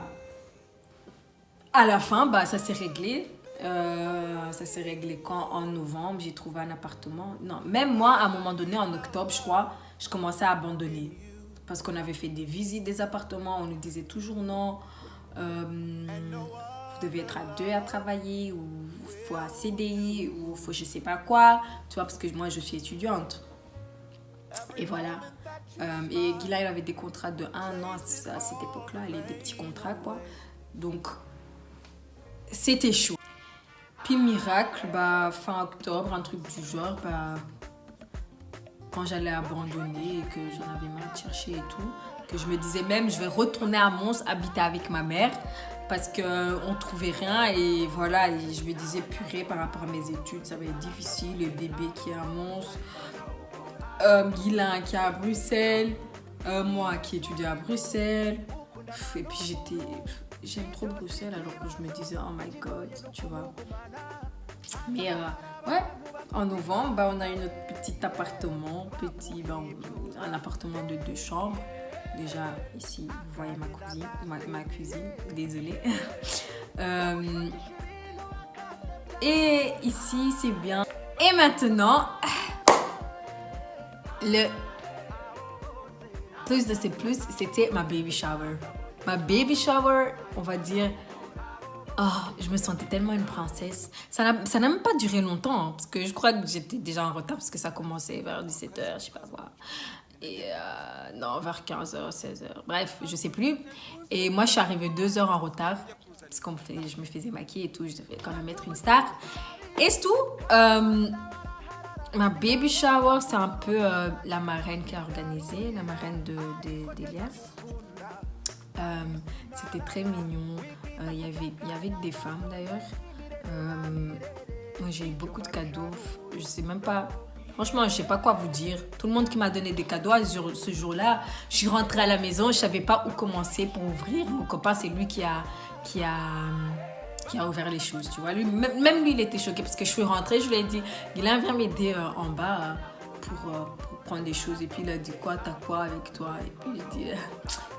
Speaker 1: À la fin, bah, ça s'est réglé. Ça s'est réglé quand? En novembre, j'ai trouvé un appartement. Non, même moi, à un moment donné, en octobre, je crois, je commençais à abandonner. Parce qu'on avait fait des visites des appartements, on nous disait toujours non. Vous devez être à 2 à travailler, ou il faut un CDI, ou il faut je sais pas quoi. Tu vois, parce que moi, je suis étudiante. Et voilà. Et Guilain, il avait des contrats de 1 an à cette époque-là, des petits contrats, quoi. Donc, c'était chaud. Puis miracle, bah, fin octobre, un truc du genre, bah, quand j'allais abandonner et que j'en avais marre de chercher et tout, que je me disais même, je vais retourner à Mons, habiter avec ma mère, parce qu'on trouvait rien et voilà, et je me disais purée par rapport à mes études, ça va être difficile, le bébé qui est à Mons, Guilain qui est à Bruxelles, moi qui étudie à Bruxelles, et puis j'aime trop Bruxelles alors que je me disais oh my god, tu vois. Mais ouais, en novembre, on a eu notre petit appartement, un appartement de 2 chambres. Déjà, ici, vous voyez ma cuisine, désolée. Et ici, c'est bien. Et maintenant, le plus de ces plus, c'était ma baby shower. Ma baby shower, on va dire, oh, je me sentais tellement une princesse. Ça n'a même pas duré longtemps, hein, parce que je crois que j'étais déjà en retard, parce que ça commençait vers 17h, je sais pas quoi. Et non, vers 15h, 16h, bref, je sais plus. Et moi, je suis arrivée 2 heures en retard, parce que je me faisais maquiller et tout, je devais quand même être une star. Et c'est tout. Ma baby shower, c'est un peu la marraine qui a organisé, la marraine d'Elias. C'était très mignon. Il y avait des femmes d'ailleurs. Moi, j'ai eu beaucoup de cadeaux. Je sais même pas. Franchement, je sais pas quoi vous dire. Tout le monde qui m'a donné des cadeaux ce jour-là, je suis rentrée à la maison, je savais pas où commencer pour ouvrir. Mon copain, c'est lui qui a ouvert les choses, tu vois. Même lui, il était choqué parce que je suis rentrée, je lui ai dit, Guilain, viens m'aider en bas pour prendre des choses. Et puis il a dit, quoi, t'as quoi avec toi? Et puis j'ai dit,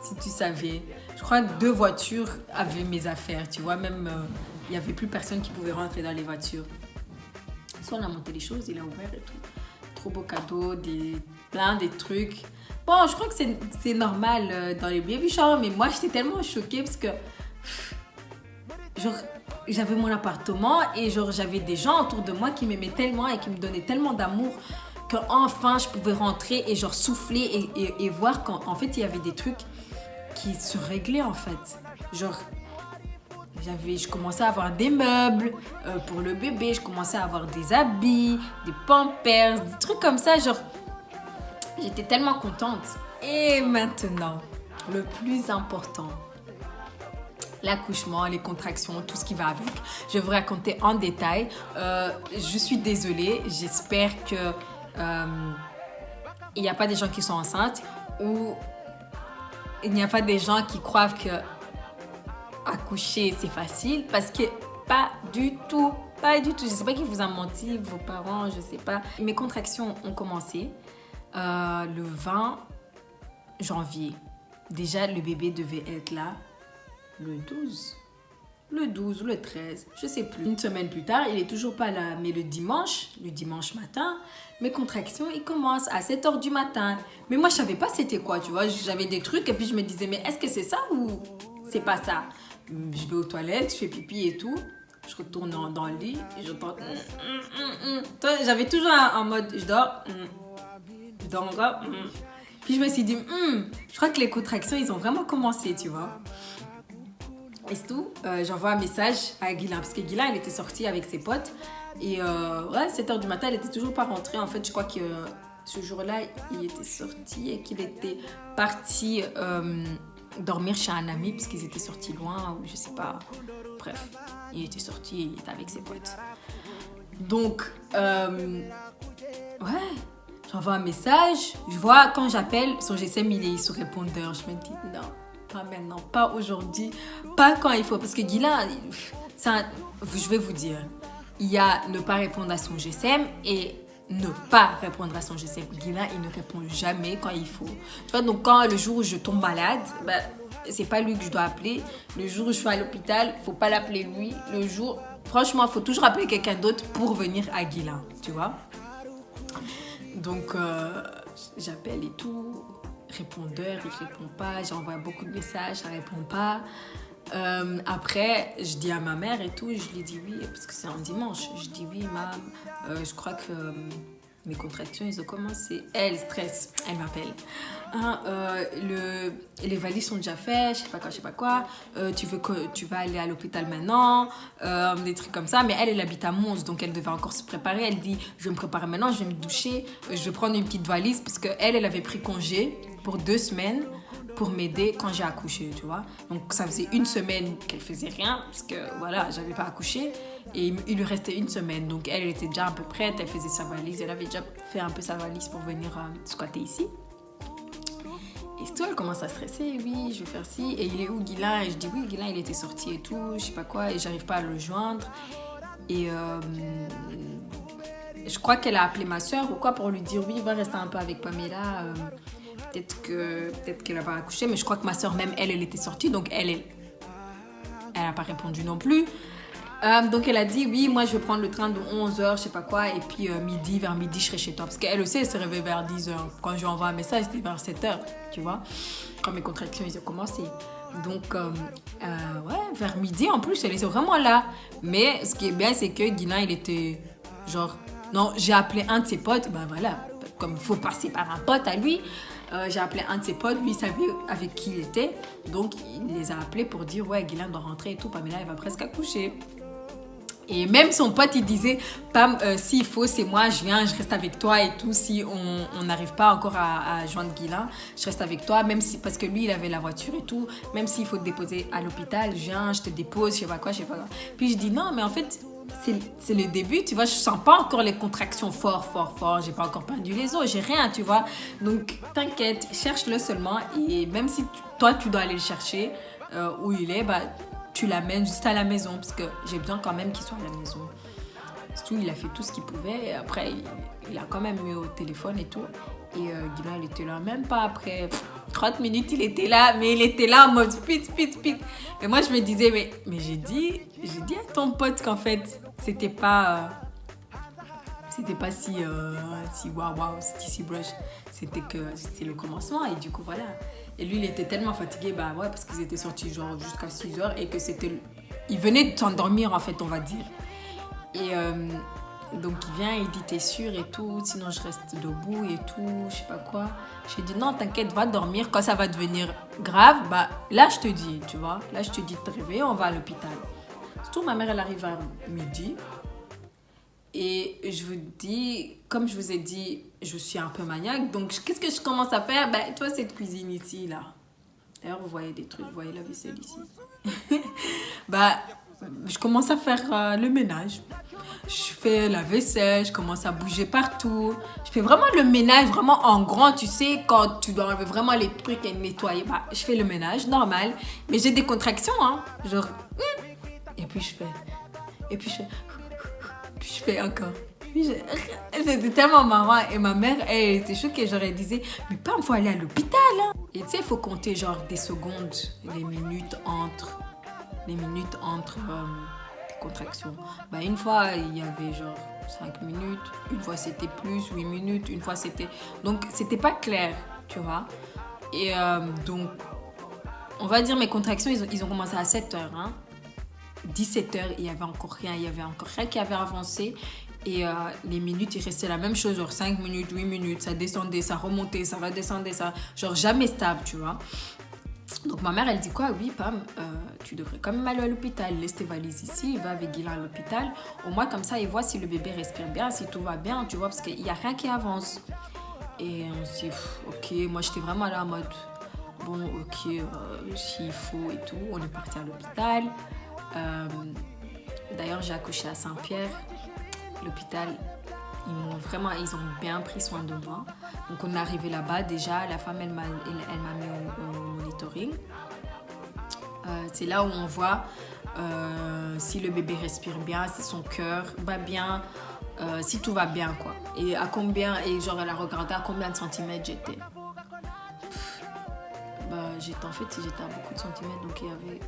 Speaker 1: si tu savais. Je crois que 2 voitures avaient mes affaires, tu vois. Même, il y avait plus personne qui pouvait rentrer dans les voitures. Soit on a monté les choses, il a ouvert et tout. Trop beau cadeau, plein de trucs. Bon, je crois que c'est normal dans les baby showers, mais moi, j'étais tellement choquée parce que genre, j'avais mon appartement et genre, j'avais des gens autour de moi qui m'aimaient tellement et qui me donnaient tellement d'amour qu'enfin, je pouvais rentrer et genre souffler et voir qu'en fait, il y avait des trucs qui se réglaient en fait. Genre, je commençais à avoir des meubles pour le bébé, je commençais à avoir des habits, des pampers, des trucs comme ça. Genre, j'étais tellement contente. Et maintenant, le plus important, l'accouchement, les contractions, tout ce qui va avec. Je vais vous raconter en détail. Je suis désolée, j'espère que il n'y a pas des gens qui sont enceintes ou il n'y a pas des gens qui croient que accoucher c'est facile, parce que pas du tout. Je sais pas qui vous a menti, vos parents, je sais pas. Mes contractions ont commencé le 20 janvier. Déjà, le bébé devait être là le 12 ou le 13, je sais plus. Une semaine plus tard, il est toujours pas là. Mais le dimanche matin, mes contractions, ils commencent à 7h du matin. Mais moi, je savais pas c'était quoi, tu vois. J'avais des trucs et puis je me disais, mais est-ce que c'est ça ou c'est pas ça? Je vais aux toilettes, je fais pipi et tout. Je retourne dans le lit et j'entends... J'avais toujours en mode, je dors. Puis je me suis dit, je crois que les contractions, ils ont vraiment commencé, tu vois. Et c'est tout. J'envoie un message à Guilain, parce que Guilain, il était sorti avec ses potes. Et 7h du matin, elle était toujours pas rentrée. En fait, je crois que ce jour-là, il était sorti et qu'il était parti dormir chez un ami, parce qu'ils étaient sortis loin, ou je sais pas. Bref, il était sorti et il était avec ses potes. Donc, j'envoie un message. Je vois, quand j'appelle, son GSM, il est sur répondeur. Je me dis, non, pas maintenant, pas aujourd'hui, pas quand il faut. Parce que Guilain, je vais vous dire, il y a ne pas répondre à son GSM et ne pas répondre à son GSM. Guilain, il ne répond jamais quand il faut. Tu vois, donc quand le jour où je tombe malade, c'est pas lui que je dois appeler. Le jour où je suis à l'hôpital, faut pas l'appeler lui. Le jour, franchement, faut toujours appeler quelqu'un d'autre pour venir à Guilain, tu vois. Donc, j'appelle et tout. Répondeur, il répond pas. J'envoie beaucoup de messages, ça répond pas. Après, je dis à ma mère et tout, je lui dis oui, parce que c'est un dimanche. Je dis oui, maman, je crois que mes contractions, ils ont commencé. Elle stresse, elle m'appelle. Les valises sont déjà faites, je sais pas quoi. Tu vas aller à l'hôpital maintenant, des trucs comme ça. Mais elle habite à Mons, donc elle devait encore se préparer. Elle dit, je vais me préparer maintenant, je vais me doucher, je vais prendre une petite valise, parce qu'elle avait pris congé. pour 2 semaines pour m'aider quand j'ai accouché, tu vois. Donc ça faisait 1 semaine qu'elle faisait rien parce que voilà, j'avais pas accouché et il lui restait 1 semaine. Donc elle était déjà un peu prête, elle faisait sa valise, elle avait déjà fait un peu sa valise pour venir squatter ici. Et tout, elle commence à stresser, oui, je vais faire ci. Et il est où Guilain? Et je dis oui, Guilain il était sorti et tout, je sais pas quoi, et j'arrive pas à le joindre. Et je crois qu'elle a appelé ma soeur ou quoi pour lui dire oui, va rester un peu avec Pamela. Peut-être qu'elle va accoucher, mais je crois que ma soeur même elle était sortie, donc elle n'a pas répondu non plus. Donc elle a dit oui, moi je vais prendre le train de 11h, je sais pas quoi, et puis vers midi je serai chez toi. Parce qu'elle aussi elle s'est réveillée vers 10h. Quand je lui envoie un message, c'était vers 7h, tu vois, quand mes contractions ils ont commencé. Donc ouais, vers midi en plus, elle était vraiment là. Mais ce qui est bien, c'est que Guilain il était genre, non, j'ai appelé un de ses potes, ben voilà, comme il faut passer par un pote à lui. J'ai appelé un de ses potes, lui il savait avec qui il était, donc il les a appelés pour dire ouais, Guilain doit rentrer et tout, Pamela elle va presque accoucher. Et même son pote il disait Pam, s'il faut c'est moi, je viens, je reste avec toi et tout. Si on n'arrive pas encore à joindre Guilain, je reste avec toi, même si, parce que lui il avait la voiture et tout, même s'il faut te déposer à l'hôpital, je viens, je te dépose, je sais pas quoi, je sais pas quoi. Puis je dis non, mais en fait c'est le début, tu vois, je sens pas encore les contractions fort, j'ai pas encore pendu les os, j'ai rien, tu vois. Donc t'inquiète, cherche-le seulement, et même si toi tu dois aller le chercher où il est, bah tu l'amènes juste à la maison, parce que j'ai besoin quand même qu'il soit à la maison. Surtout, il a fait tout ce qu'il pouvait, et après il a quand même mis au téléphone et tout. Et Guilain, il était là, même pas après 30 minutes, il était là, mais il était là en mode speed. Et moi, je me disais, mais j'ai dit à ton pote qu'en fait, c'était pas si waouh, c'était si brush. C'était le commencement, et du coup, voilà. Et lui, il était tellement fatigué, bah ouais, parce qu'ils étaient sortis genre jusqu'à 6h, et que il venait de s'endormir, en fait, on va dire. Et donc il vient, il dit t'es sûr et tout, sinon je reste debout et tout, je sais pas quoi. J'ai dit non, t'inquiète, va dormir, quand ça va devenir grave, bah là je te dis, tu vois, là je te dis de te réveiller, on va à l'hôpital. Surtout ma mère elle arrive à midi, et je vous dis, comme je vous ai dit, je suis un peu maniaque, donc qu'est-ce que je commence à faire? Bah toi cette cuisine ici là, d'ailleurs vous voyez des trucs, vous voyez la vaisselle ici. Bah je commence à faire le ménage. Je fais la vaisselle, je commence à bouger partout. Je fais vraiment le ménage, vraiment en grand, tu sais, quand tu dois enlever vraiment les trucs et nettoyer. Bah, je fais le ménage, normal. Mais j'ai des contractions, hein. Genre, et puis je fais. Et puis je fais. Puis je fais encore. C'était tellement marrant. Et ma mère, elle était choquée. Genre, elle disait, mais pas, il faut aller à l'hôpital, hein. Et tu sais, il faut compter genre des secondes, les minutes entre contraction. Bah, une fois, il y avait genre 5 minutes, une fois c'était plus, 8 minutes, une fois c'était... Donc, c'était pas clair, tu vois. Et donc, on va dire mes contractions, ils ont commencé à 7h. Hein. 17h, il y avait encore rien qui avait avancé. Et les minutes, il restait la même chose, genre 5 minutes, 8 minutes, ça descendait, ça remontait, ça redescendait, ça... Genre jamais stable, tu vois. Donc ma mère elle dit quoi? Oui Pam, tu devrais quand même aller à l'hôpital, laisse tes valises ici, va avec Guilain à l'hôpital, au moins comme ça il voit si le bébé respire bien, si tout va bien, tu vois, parce qu'il n'y a rien qui avance. Et on se dit ok, moi j'étais vraiment là en mode bon ok, s'il faut et tout, on est parti à l'hôpital. D'ailleurs j'ai accouché à Saint-Pierre, l'hôpital. Ils ont bien pris soin de moi. Donc on est arrivé là-bas déjà, la femme elle m'a mis au monitoring. C'est là où on voit si le bébé respire bien, si son cœur bat bien, si tout va bien quoi. Et à combien, et genre elle a regardé à combien de centimètres j'étais. J'étais à beaucoup de centimètres, donc il y avait...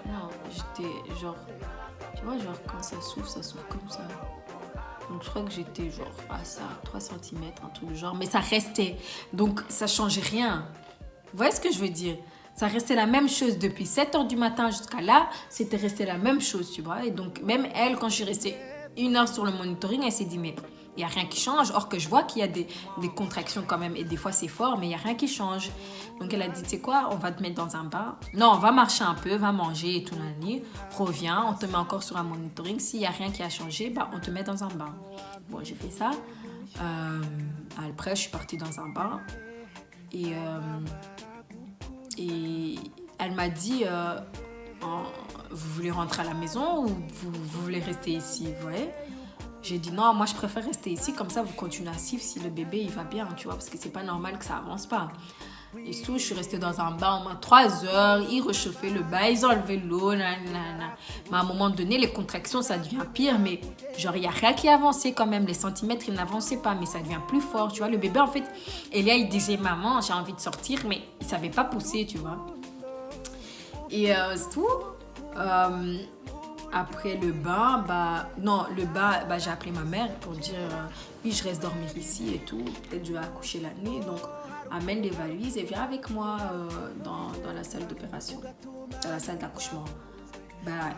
Speaker 1: Non, j'étais genre... Tu vois, genre quand ça souffle comme ça. Donc je crois que j'étais genre à ça, 3 cm, un truc du genre. Mais ça restait. Donc ça changeait rien. Vous voyez ce que je veux dire? Ça restait la même chose depuis 7h du matin jusqu'à là. C'était resté la même chose, tu vois. Et donc même elle, quand je suis restée 1 heure sur le monitoring, elle s'est dit mais il n'y a rien qui change. Or que je vois qu'il y a des contractions quand même. Et des fois c'est fort, mais il n'y a rien qui change. Donc elle a dit tu sais quoi, on va te mettre dans un bain. Non, on va marcher un peu, va manger et tout la nuit. Reviens, on te met encore sur un monitoring. S'il n'y a rien qui a changé, bah, on te met dans un bain. Bon, j'ai fait ça. Après, je suis partie dans un bain. Et elle m'a dit, vous voulez rentrer à la maison ou vous voulez rester ici, vous voyez? J'ai dit non, moi je préfère rester ici, comme ça vous continuez à suivre si le bébé il va bien, tu vois, parce que c'est pas normal que ça avance pas. Et surtout, je suis restée dans un bain au moins 3 heures, ils réchauffaient le bain, ils enlevaient l'eau, nanana. Mais à un moment donné, les contractions, ça devient pire, mais genre, il n'y a rien qui avançait quand même, les centimètres, ils n'avançaient pas, mais ça devient plus fort, tu vois. Le bébé, en fait, Elia, il disait, maman, j'ai envie de sortir, mais il ne savait pas pousser, tu vois. Et c'est tout. Après le bain, j'ai appelé ma mère pour dire oui, je reste dormir ici et tout. Peut-être je vais accoucher la nuit. Donc, amène les valises et viens avec moi dans la salle d'opération, dans la salle d'accouchement.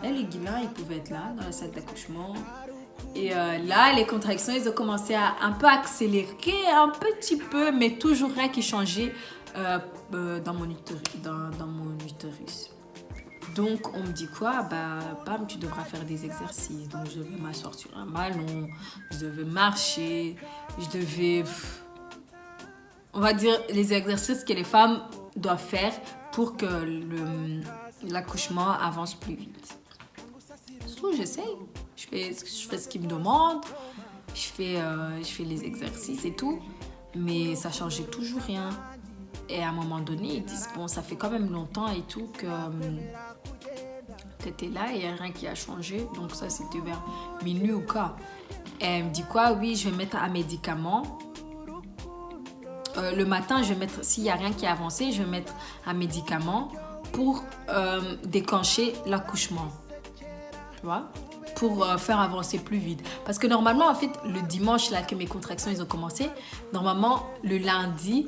Speaker 1: Elle et Guilain, ils pouvaient être là, dans la salle d'accouchement. Et là, les contractions, ils ont commencé à un peu accélérer, un petit peu, mais toujours rien qui changeait dans mon utérus. Donc, on me dit quoi? Bam, tu devras faire des exercices. Donc, je devais m'asseoir sur un ballon, je devais marcher, je devais... On va dire les exercices que les femmes doivent faire pour que l'accouchement avance plus vite. Surtout, j'essaie. Je fais ce qu'ils me demandent. Je fais les exercices et tout. Mais ça changeait toujours rien. Et à un moment donné, ils disent, bon, ça fait quand même longtemps et tout que tu étais là et il n'y a rien qui a changé. Donc ça, c'était vers minuit ou quoi. Et elle me dit quoi? Oui, je vais mettre un médicament. Le matin, je vais mettre, s'il n'y a rien qui a avancé, je vais mettre un médicament pour déclencher l'accouchement. Tu vois? Pour faire avancer plus vite. Parce que normalement, en fait, le dimanche, là, que mes contractions, ils ont commencé, normalement, le lundi,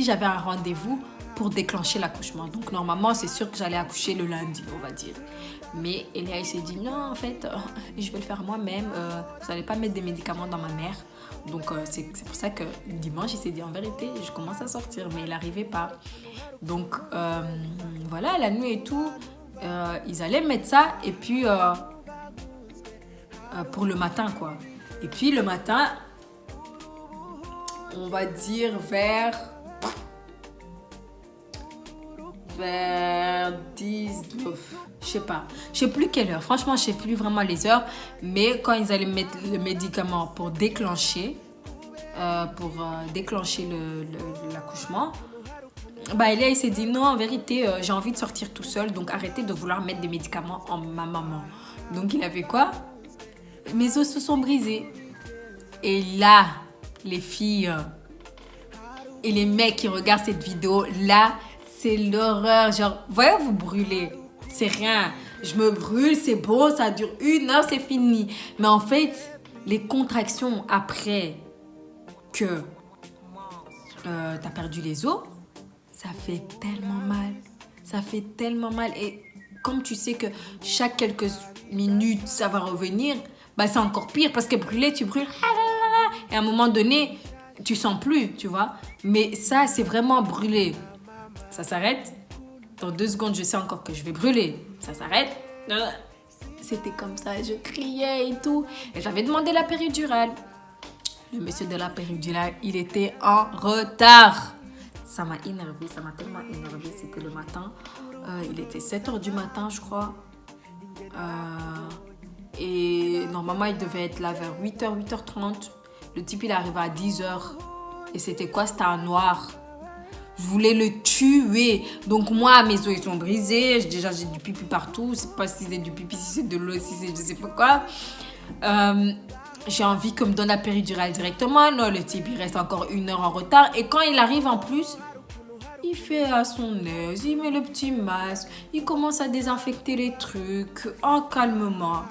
Speaker 1: j'avais un rendez-vous pour déclencher l'accouchement. Donc, normalement, c'est sûr que j'allais accoucher le lundi, on va dire. Mais Elia, il s'est dit, non, en fait, je vais le faire moi-même. Vous n'allez pas mettre des médicaments dans ma mère. Donc, c'est pour ça que dimanche, il s'est dit, en vérité, je commence à sortir. Mais il n'arrivait pas. Donc, voilà, la nuit et tout, ils allaient mettre ça. Et puis, pour le matin, quoi. Et puis, le matin, on va dire vers 10, je sais pas. Je sais plus quelle heure. Franchement, je sais plus vraiment les heures. Mais quand ils allaient mettre le médicament pour déclencher, l'accouchement, Elia, il s'est dit non, en vérité, j'ai envie de sortir tout seul. Donc, arrêtez de vouloir mettre des médicaments en ma maman. Donc, il avait quoi? Mes os se sont brisés. Et là, les filles et les mecs qui regardent cette vidéo, là, c'est l'horreur. Genre, voyez, vous brûlez. C'est rien. Je me brûle, c'est beau, ça dure 1 heure, c'est fini. Mais en fait, les contractions après que t'as perdu les os, ça fait tellement mal. Ça fait tellement mal. Et comme tu sais que chaque quelques minutes, ça va revenir, c'est encore pire parce que brûler, tu brûles. Et à un moment donné, tu sens plus, tu vois. Mais ça, c'est vraiment brûler. Ça s'arrête. Dans 2 secondes, je sais encore que je vais brûler. Ça s'arrête. C'était comme ça. Je criais et tout. Et j'avais demandé la péridurale. Le monsieur de la péridurale, il était en retard. Ça m'a énervée. Ça m'a tellement énervée. C'était le matin. Il était 7h du matin, je crois. Et normalement, il devait être là vers 8h, 8h30. Le type, il arrivait à 10h. Et c'était quoi? C'était un noir. Je voulais le tuer. Donc moi, mes os, ils sont brisés. Déjà, j'ai du pipi partout. Je sais pas si c'est du pipi, si c'est de l'eau, si c'est je sais pas quoi. J'ai envie qu'on me donne la péridurale directement. Non, le type, il reste encore 1 heure en retard. Et quand il arrive en plus, il fait à son aise. Il met le petit masque. Il commence à désinfecter les trucs en calmement.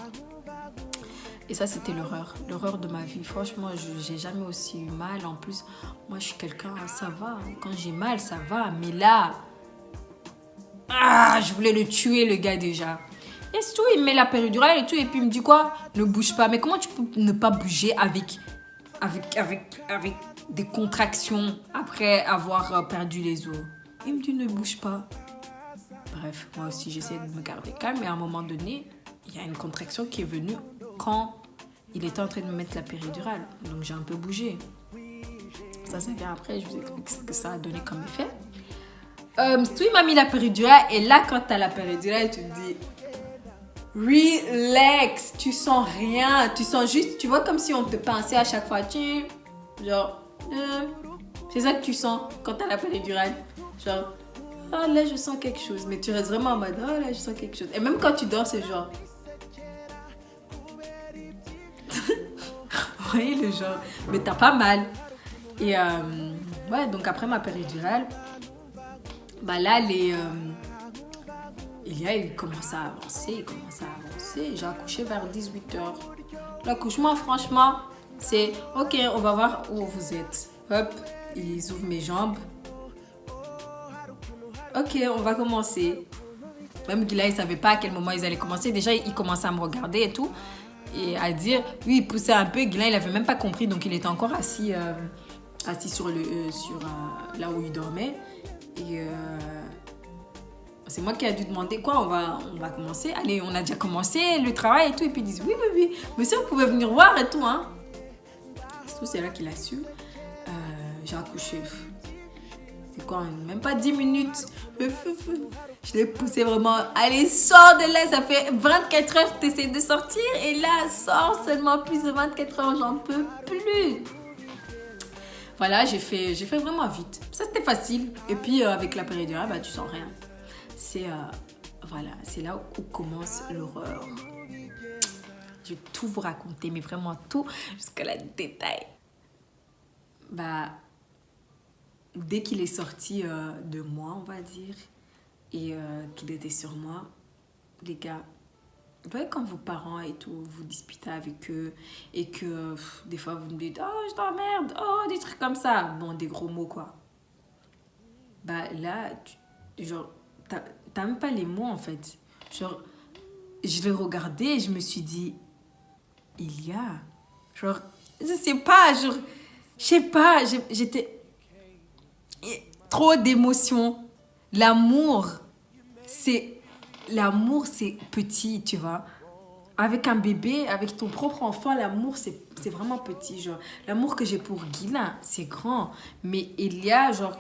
Speaker 1: Et ça, c'était l'horreur de ma vie. Franchement, j'ai jamais aussi eu mal. En plus, moi, je suis quelqu'un, ça va. Quand j'ai mal, ça va. Mais là, je voulais le tuer, le gars, déjà. Et c'est tout, il met la péridurale et tout. Et puis, il me dit quoi? Ne bouge pas. Mais comment tu peux ne pas bouger avec des contractions après avoir perdu les os? Il me dit, ne bouge pas. Bref, moi aussi, j'essaie de me garder calme. Mais à un moment donné, il y a une contraction qui est venue quand il était en train de me mettre la péridurale. Donc, j'ai un peu bougé. Ça vient après, je vous explique ce que ça a donné comme effet. Stu, il m'a mis la péridurale et là, quand t'as la péridurale, tu te dis relax, tu sens rien, tu sens juste, tu vois comme si on te pinçait à chaque fois, genre, c'est ça que tu sens quand t'as la péridurale, genre, ah là je sens quelque chose, mais tu restes vraiment en mode, oh là je sens quelque chose, et même quand tu dors, c'est genre, vous voyez le genre, mais t'as pas mal, et ouais, donc après ma péridurale, bah là il commence à avancer, j'ai accouché vers 18h. L'accouchement, franchement, c'est ok, on va voir où vous êtes. Hop, ils ouvrent mes jambes. Ok, on va commencer. Même Gila, il ne savait pas à quel moment ils allaient commencer. Déjà, il commençait à me regarder et tout. Et à dire, oui, il poussait un peu. Gila, il n'avait même pas compris. Donc, il était encore assis sur là où il dormait. Et c'est moi qui ai dû demander quoi, on va commencer. Allez, on a déjà commencé le travail et tout. Et puis ils disent, oui. Monsieur, vous pouvez venir voir et tout. Hein. C'est là qu'il a su. J'ai accouché. C'est quoi, même pas 10 minutes. Je l'ai poussé vraiment. Allez, sors de là. Ça fait 24 heures que tu essaies de sortir. Et là, sors seulement plus de 24 heures. J'en peux plus. Voilà, j'ai fait vraiment vite. Ça, c'était facile. Et puis, avec la péridurale, bah, tu sens rien. Voilà, c'est là où commence l'horreur. Je vais tout vous raconter, mais vraiment tout, jusqu'à la détail. Bah, dès qu'il est sorti de moi, on va dire, et qu'il était sur moi, les gars, vous voyez quand vos parents et tout, vous disputez avec eux, et que des fois vous me dites, oh, je t'emmerde, oh, des trucs comme ça. Bon, des gros mots, quoi. Bah, là, genre, t'as même pas les mots, en fait. Genre, je l'ai regardé et je me suis dit, il y a... Genre, je sais pas, j'étais... Trop d'émotions. L'amour, c'est petit, tu vois. Avec un bébé, avec ton propre enfant, l'amour, c'est vraiment petit. Genre, l'amour que j'ai pour Guylain, c'est grand. Mais il y a, genre,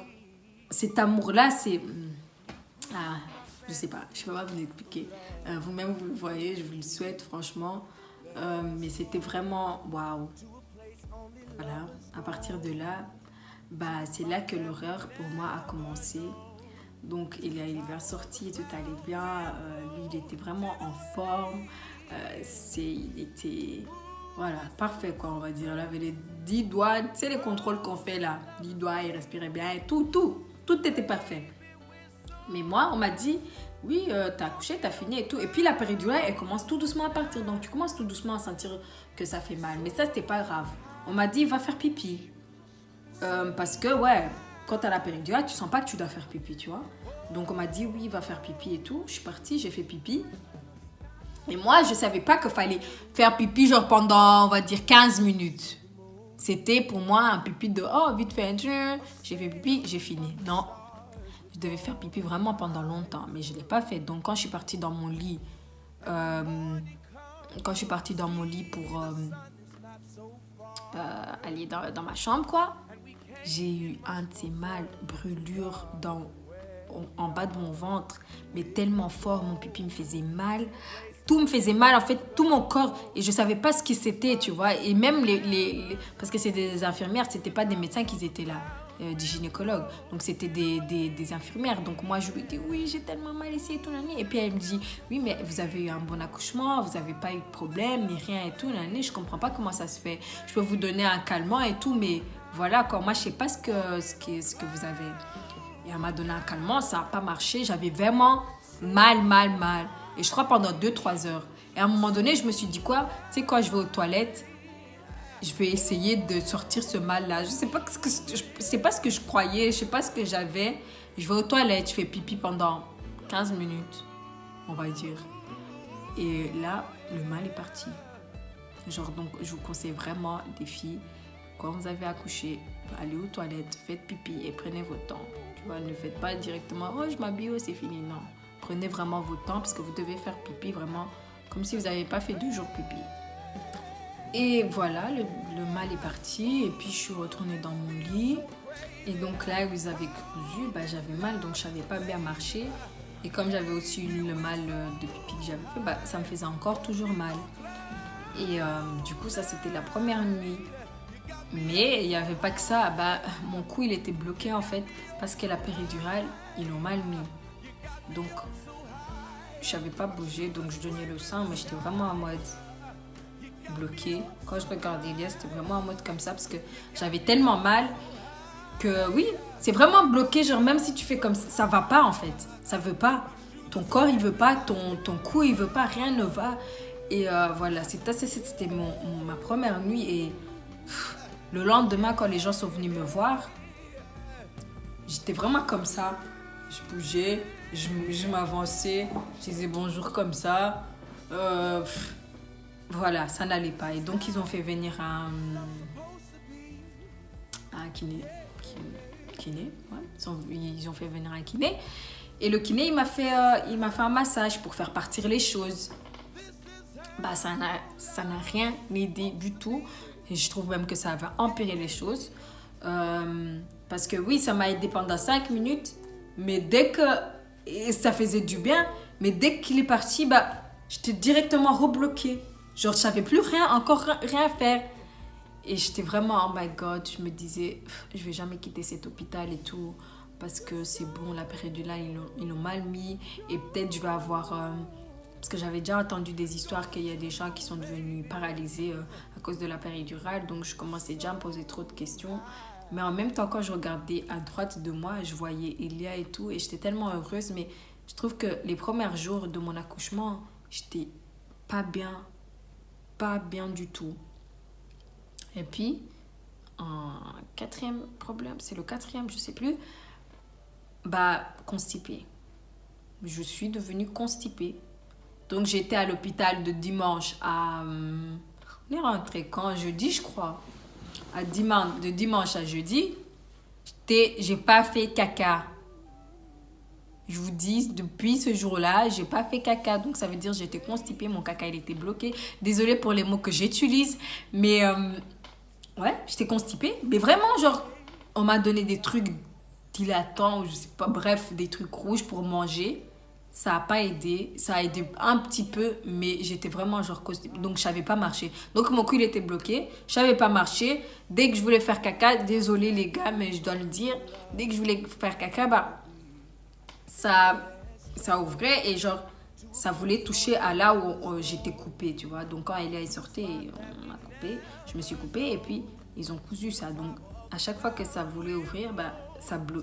Speaker 1: cet amour-là, c'est... je sais pas, je peux pas vous expliquer. Vous-même, vous le voyez, je vous le souhaite, franchement. Mais c'était vraiment waouh. Voilà, à partir de là, bah, c'est là que l'horreur pour moi a commencé. Donc, il est sorti, tout allait bien. Lui, il était vraiment en forme. Il était, voilà, parfait, quoi, on va dire. Il avait les 10 doigts, tu sais, les contrôles qu'on fait là. 10 doigts, il respirait bien et tout était parfait. Mais moi, on m'a dit, oui, t'as accouché, t'as fini et tout. Et puis la péridurale, elle commence tout doucement à partir. Donc tu commences tout doucement à sentir que ça fait mal. Mais ça, c'était pas grave. On m'a dit, va faire pipi. Parce que, ouais, quand t'as la péridurale, tu sens pas que tu dois faire pipi, tu vois. Donc on m'a dit, oui, va faire pipi et tout. Je suis partie, j'ai fait pipi. Et moi, je savais pas qu'il fallait faire pipi genre pendant, on va dire, 15 minutes. C'était pour moi un pipi de, oh, vite fait, j'ai fait pipi, j'ai fini. Non. Je devais faire pipi vraiment pendant longtemps, mais je ne l'ai pas fait. Donc, quand je suis partie dans mon lit, pour aller dans ma chambre, quoi, j'ai eu un de ces mal brûlures en bas de mon ventre, mais tellement fort, mon pipi me faisait mal. Tout me faisait mal, en fait, tout mon corps. Et je ne savais pas ce que c'était, tu vois. Et même parce que c'est des infirmières, ce n'étaient pas des médecins qui étaient là. Des gynécologues. Donc, c'était des infirmières. Donc, moi, je lui dis, oui, j'ai tellement mal ici et tout. Et puis, elle me dit, oui, mais vous avez eu un bon accouchement, vous n'avez pas eu de problème, ni rien et tout. Je ne comprends pas comment ça se fait. Je peux vous donner un calmant et tout, mais voilà, quoi. Moi, je ne sais pas ce que vous avez. Et elle m'a donné un calmant, ça n'a pas marché. J'avais vraiment mal. Et je crois pendant 2-3 heures. Et à un moment donné, je me suis dit quoi? Tu sais quoi, je vais aux toilettes. Je vais essayer de sortir ce mal-là. Je sais pas ce que je croyais, je sais pas ce que j'avais. Je vais aux toilettes, je fais pipi pendant 15 minutes, on va dire. Et là, le mal est parti. Genre, donc, je vous conseille vraiment, des filles, quand vous avez accouché, allez aux toilettes, faites pipi et prenez votre temps. Tu vois, ne faites pas directement, oh, je m'habille, oh, c'est fini. Non, prenez vraiment votre temps parce que vous devez faire pipi vraiment comme si vous n'avez pas fait 2 jours pipi. Et voilà, le mal est parti. Et puis, je suis retournée dans mon lit. Et donc là où ils avaient cousu, bah, j'avais mal, donc je savais pas bien marcher. Et comme j'avais aussi eu le mal de pipi que j'avais fait, bah, ça me faisait encore toujours mal. Et du coup, ça c'était la première nuit. Mais il n'y avait pas que ça. Bah, mon cou il était bloqué en fait parce que la péridurale, ils l'ont mal mis. Donc je savais pas bouger, donc je donnais le sein, mais j'étais vraiment en mode bloqué. Quand je regardais Elias, c'était vraiment en mode comme ça parce que j'avais tellement mal que oui, c'est vraiment bloqué. Genre même si tu fais comme ça va pas en fait. Ça veut pas. Ton corps il veut pas, ton cou il veut pas, rien ne va. Et voilà, c'était ma première nuit. Et le lendemain, quand les gens sont venus me voir, j'étais vraiment comme ça. Je bougeais, je m'avançais, je disais bonjour comme ça. Voilà, ça n'allait pas. Et donc, ils ont fait venir un kiné. Kiné, ouais. Ils ont fait venir un kiné. Et le kiné, il m'a fait un massage pour faire partir les choses. Bah, ça n'a rien aidé du tout. Et je trouve même que ça va empirer les choses. Parce que oui, ça m'a aidé pendant 5 minutes. Mais dès que... Et ça faisait du bien. Mais dès qu'il est parti, bah, j'étais directement rebloquée. Genre, je savais plus encore rien faire. Et j'étais vraiment, oh my god, je me disais, je vais jamais quitter cet hôpital et tout. Parce que c'est bon, la péridurale, ils l'ont mal mis. Et peut-être je vais avoir... parce que j'avais déjà entendu des histoires qu'il y a des gens qui sont devenus paralysés à cause de la péridurale. Donc, je commençais déjà à me poser trop de questions. Mais en même temps, quand je regardais à droite de moi, je voyais Elia et tout. Et j'étais tellement heureuse. Mais je trouve que les premiers jours de mon accouchement, j'étais pas bien. Pas bien du tout. Et puis, un quatrième problème, c'est le quatrième, je sais plus. Bah, constipée. Je suis devenue constipée. Donc, j'étais à l'hôpital de dimanche à... on est rentré quand? Jeudi, je crois. De dimanche à jeudi, j'ai pas fait caca. Je vous dis, depuis ce jour-là, j'ai pas fait caca. Donc, ça veut dire que j'étais constipée. Mon caca, il était bloqué. Désolée pour les mots que j'utilise. Mais, ouais, j'étais constipée. Mais vraiment, genre, on m'a donné des trucs dilatants, je sais pas, bref, des trucs rouges pour manger. Ça a pas aidé. Ça a aidé un petit peu, mais j'étais vraiment genre constipée. Donc, je savais pas marcher. Donc, mon cou, il était bloqué. Je savais pas marcher. Dès que je voulais faire caca, désolée les gars, mais je dois le dire. Dès que je voulais faire caca, bah... ça ouvrait et genre ça voulait toucher à là où j'étais coupée, tu vois. Donc quand Elia est sortie, on m'a coupée, je me suis coupée et puis ils ont cousu ça. Donc à chaque fois que ça voulait ouvrir, bah ça me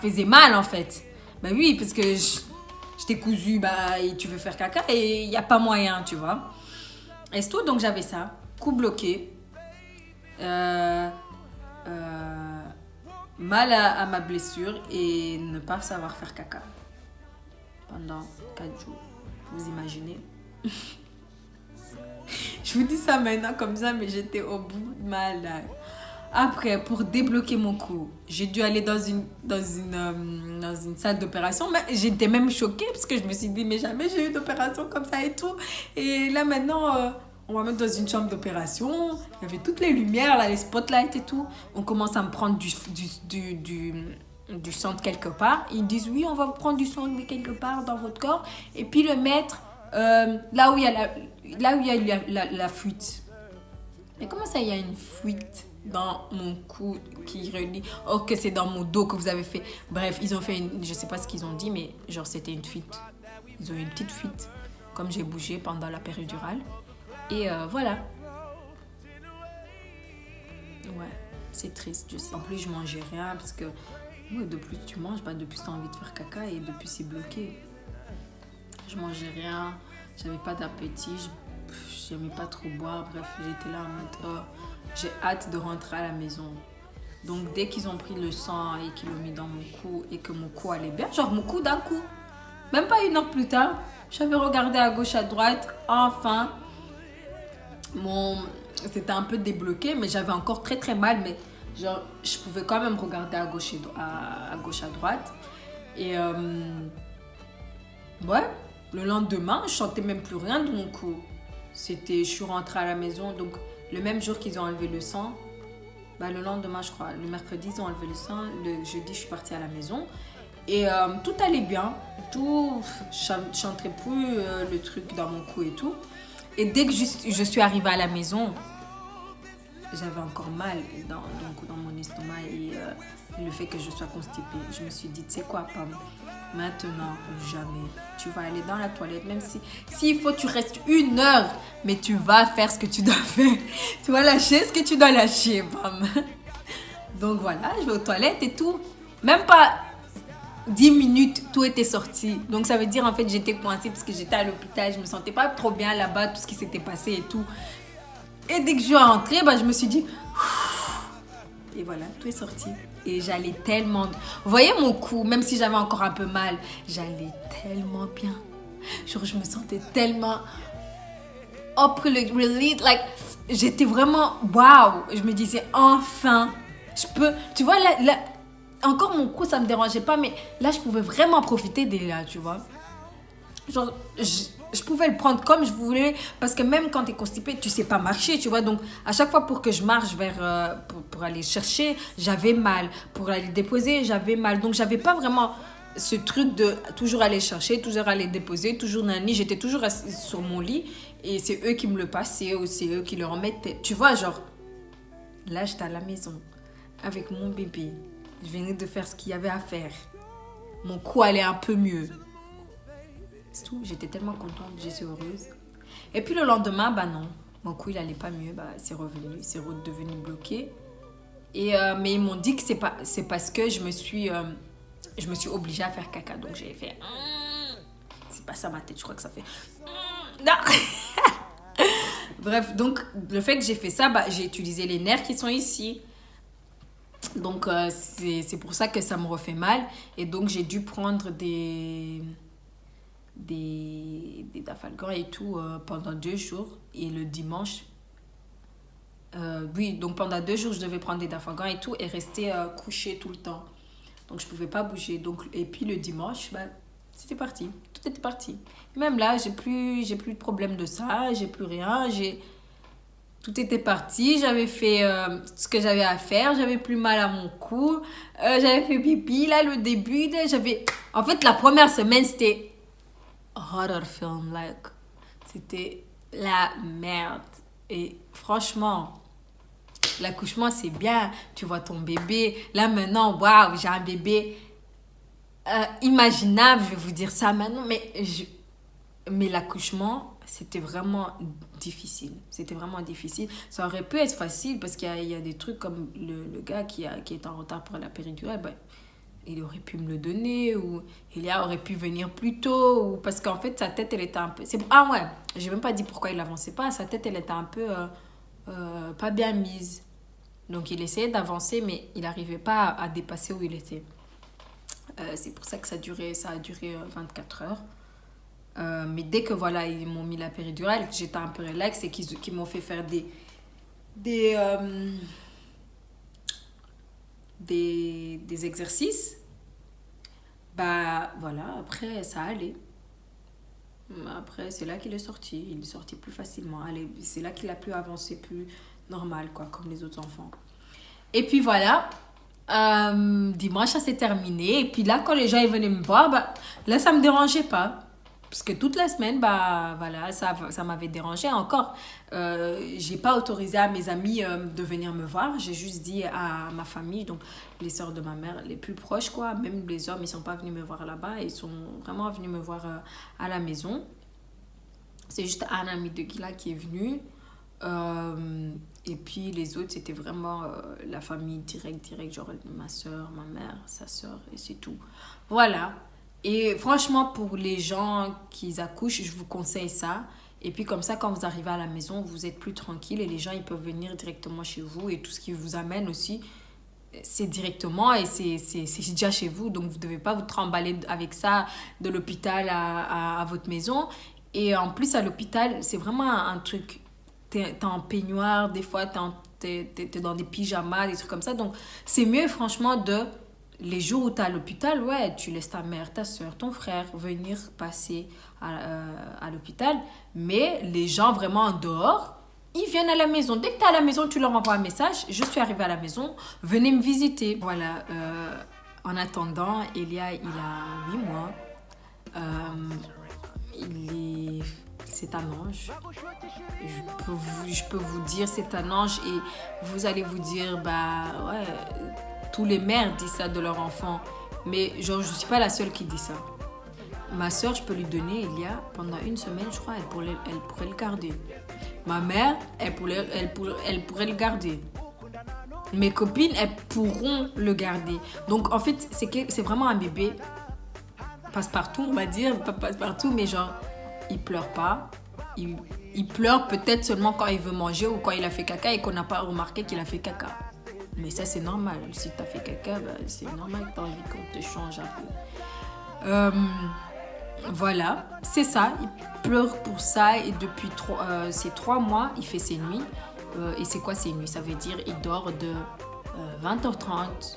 Speaker 1: faisait mal en fait. Bah oui, parce que je t'ai cousu, bah et tu veux faire caca et il n'y a pas moyen, tu vois. Et c'est tout, donc j'avais ça, cou bloqué. Mal à ma blessure et ne pas savoir faire caca pendant 4 jours. Vous imaginez? Je vous dis ça maintenant comme ça, mais j'étais au bout de ma life. Après, pour débloquer mon cou, j'ai dû aller dans une salle d'opération. Mais j'étais même choquée parce que je me suis dit, mais jamais j'ai eu d'opération comme ça et tout. Et là maintenant... on va mettre dans une chambre d'opération. Il y avait toutes les lumières, là, les spotlights et tout. On commence à me prendre du sang de quelque part. Ils disent, oui, on va vous prendre du sang de quelque part dans votre corps. Et puis le mettre là où il y a la fuite. Mais comment ça, il y a une fuite dans mon cou qui relie... Oh, que c'est dans mon dos que vous avez fait. Bref, ils ont fait une... Je sais pas ce qu'ils ont dit, mais genre, c'était une fuite. Ils ont eu une petite fuite. Comme j'ai bougé pendant la péridurale. Et voilà. Ouais, c'est triste, je sais. En plus, je mangeais rien parce que ouais, de plus tu manges, bah, de plus tu as envie de faire caca et de plus c'est bloqué. Je mangeais rien, j'avais pas d'appétit, j'aimais pas trop boire. Bref, j'étais là en mode, oh, j'ai hâte de rentrer à la maison. Donc, dès qu'ils ont pris le sang et qu'ils l'ont mis dans mon cou et que mon cou allait bien, genre mon cou d'un coup, même pas 1 heure plus tard, j'avais regardé à gauche, à droite, enfin... C'était un peu débloqué, mais j'avais encore très très mal, mais genre je pouvais quand même regarder à gauche à droite. Et ouais, le lendemain je sentais même plus rien de mon cou. je suis rentrée à la maison, donc le même jour qu'ils ont enlevé le sang, bah, le lendemain, je crois, le mercredi, ils ont enlevé le sang, le jeudi, je suis partie à la maison. Et tout allait bien, je ne chanterais plus le truc dans mon cou et tout. Et dès que je suis arrivée à la maison, j'avais encore mal dans mon estomac et le fait que je sois constipée. Je me suis dit, tu sais quoi, Pam, maintenant ou jamais, tu vas aller dans la toilette, même s'il faut tu restes 1 heure, mais tu vas faire ce que tu dois faire. Tu vas lâcher ce que tu dois lâcher, Pam. Donc voilà, je vais aux toilettes et tout. Même pas 10 minutes, tout était sorti. Donc ça veut dire en fait j'étais coincée parce que j'étais à l'hôpital, je me sentais pas trop bien là-bas, tout ce qui s'était passé et tout. Et dès que je suis rentrée, bah, je me suis dit... Et voilà, tout est sorti. Et j'allais tellement... Vous voyez mon cou, même si j'avais encore un peu mal, j'allais tellement bien. Genre, je me sentais tellement... Up release, like... J'étais vraiment... Waouh. Je me disais, enfin, je peux... Tu vois, là, encore mon cou, ça me dérangeait pas, mais là, je pouvais vraiment profiter des là, tu vois. Genre, je pouvais le prendre comme je voulais, parce que même quand tu es constipé, tu sais pas marcher, tu vois. Donc, à chaque fois pour que je marche pour aller chercher, j'avais mal. Pour aller déposer, j'avais mal. Donc, j'avais pas vraiment ce truc de toujours aller chercher, toujours aller déposer, toujours nani. J'étais toujours assise sur mon lit et c'est eux qui me le passaient ou c'est eux qui le remettaient. Tu vois, genre, là, j'étais à la maison avec mon bébé. Je venais de faire ce qu'il y avait à faire. Mon cou allait un peu mieux. C'est tout, j'étais tellement contente, j'étais heureuse. Et puis le lendemain, bah non, mon cou il allait pas mieux, bah c'est revenu, c'est redevenu bloqué. Mais ils m'ont dit que c'est parce que je me suis obligée à faire caca, donc j'ai fait c'est pas ça ma tête, je crois que ça fait non. Bref, donc le fait que j'ai fait ça, bah j'ai utilisé les nerfs qui sont ici. Donc c'est pour ça que ça me refait mal et donc j'ai dû prendre des dafalgans et tout pendant 2 jours et le dimanche oui donc pendant 2 jours je devais prendre des dafalgans et tout et rester couchée tout le temps donc je pouvais pas bouger donc et puis le dimanche bah c'était parti, tout était parti, même là j'ai plus de problème de ça, j'ai plus rien, tout était parti, j'avais fait ce que j'avais à faire, j'avais plus mal à mon cou, j'avais fait pipi là le début, en fait la première semaine c'était horror film, like, c'était la merde. Et franchement, l'accouchement, c'est bien. Tu vois ton bébé. Là, maintenant, waouh, j'ai un bébé imaginable, je vais vous dire ça maintenant. Mais l'accouchement, c'était vraiment difficile. C'était vraiment difficile. Ça aurait pu être facile parce qu'il y a des trucs comme le gars qui est en retard pour la péridurale, ben, il aurait pu me le donner ou Elia aurait pu venir plus tôt ou parce qu'en fait sa tête elle était un peu ah ouais, j'ai même pas dit pourquoi il avançait pas, sa tête elle était un peu pas bien mise, donc il essayait d'avancer mais il n'arrivait pas à dépasser où il était. C'est pour ça que ça a duré 24 heures. Mais dès que voilà ils m'ont mis la péridurale, j'étais un peu relax et qu'ils m'ont fait faire des exercices, bah voilà, après ça allait. Après c'est là qu'il est sorti, il est sorti plus facilement. Allez, c'est là qu'il a pu avancer plus normal quoi, comme les autres enfants. Et puis voilà, dimanche ça s'est terminé et puis là quand les gens ils venaient me voir, bah là ça me dérangeait pas. Parce que toute la semaine, bah voilà, ça m'avait dérangé encore. J'ai pas autorisé à mes amis de venir me voir. J'ai juste dit à ma famille, donc les sœurs de ma mère, les plus proches, quoi. Même les hommes, ils sont pas venus me voir là-bas. Ils sont vraiment venus me voir à la maison. C'est juste un ami de Gila qui est venu. Et puis les autres, c'était vraiment la famille direct, genre ma soeur, ma mère, sa soeur, et c'est tout. Voilà. Et franchement, pour les gens qui accouchent, je vous conseille ça. Et puis comme ça, quand vous arrivez à la maison, vous êtes plus tranquille et les gens, ils peuvent venir directement chez vous. Et tout ce qui vous amène aussi, c'est directement et c'est déjà chez vous. Donc, vous ne devez pas vous trimballer avec ça de l'hôpital à votre maison. Et en plus, à l'hôpital, c'est vraiment un truc. T'es en peignoir, des fois, t'es dans des pyjamas, des trucs comme ça. Donc, c'est mieux, franchement, de les jours où tu es à l'hôpital, ouais, tu laisses ta mère, ta soeur, ton frère venir passer à l'hôpital. Mais les gens vraiment en dehors, ils viennent à la maison. Dès que tu es à la maison, tu leur envoies un message. Je suis arrivée à la maison, venez me visiter. Voilà, en attendant, Elia, il a 8 mois. C'est un ange. Je peux vous dire, c'est un ange et vous allez vous dire, bah ouais, tous les mères disent ça de leur enfant. Mais genre, je ne suis pas la seule qui dit ça. Ma soeur, je peux lui donner, Elia, pendant 1 semaine, je crois, elle pourrait le garder. Ma mère, elle pourrait le garder. Mes copines, elles pourront le garder. Donc, en fait, c'est vraiment un bébé passe-partout, on va dire. Pas passe-partout, mais genre, il pleure pas. Il pleure peut-être seulement quand il veut manger ou quand il a fait caca et qu'on n'a pas remarqué qu'il a fait caca. Mais ça, c'est normal. Si tu as fait caca, bah, c'est normal que tu as envie qu'on te change un peu. Voilà, c'est ça. Il pleure pour ça et depuis ces 3 mois, il fait ses nuits. Et c'est quoi ses nuits? Ça veut dire qu'il dort de 20h30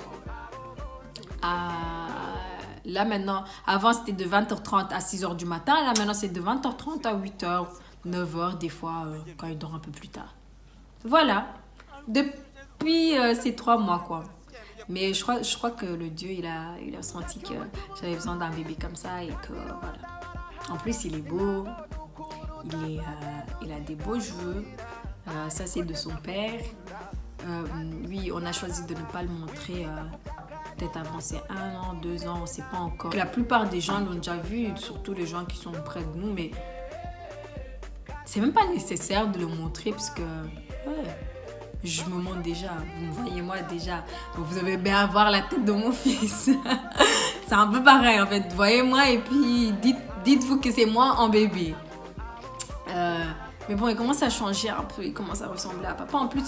Speaker 1: à... Là maintenant, avant c'était de 20h30 à 6h du matin. Là maintenant c'est de 20h30 à 8h, 9h des fois quand il dort un peu plus tard. Voilà, depuis ces 3 mois quoi. Mais je crois que le Dieu il a senti que j'avais besoin d'un bébé comme ça et que voilà. En plus il est beau, il a des beaux cheveux. Ça c'est de son père. Lui on a choisi de ne pas le montrer peut-être avancé 1 an, 2 ans, on ne sait pas encore. La plupart des gens l'ont déjà vu, surtout les gens qui sont près de nous, mais c'est même pas nécessaire de le montrer parce que ouais, je me montre déjà, vous me voyez moi déjà. Donc vous avez bien à voir la tête de mon fils. C'est un peu pareil en fait, voyez-moi et puis dites-vous que c'est moi en bébé. Mais bon, il commence à changer un peu, il commence à ressembler à papa. En plus,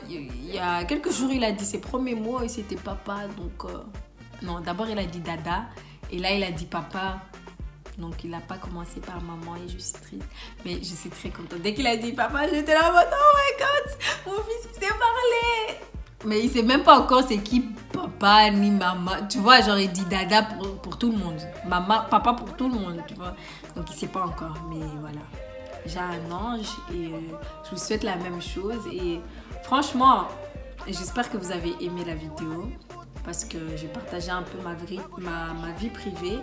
Speaker 1: il y a quelques jours, il a dit ses premiers mots et c'était papa. Donc, non, d'abord, il a dit dada. Et là, il a dit papa. Donc, il n'a pas commencé par maman et je suis triste. Mais je suis très contente. Dès qu'il a dit papa, j'étais là en mode, oh my god, mon fils, il sait parler. Mais il ne sait même pas encore c'est qui papa ni maman. Tu vois, genre, il dit dada pour tout le monde. Papa pour tout le monde, tu vois. Donc, il ne sait pas encore. Mais voilà. J'ai un ange et je vous souhaite la même chose et franchement j'espère que vous avez aimé la vidéo parce que j'ai partagé un peu ma vie privée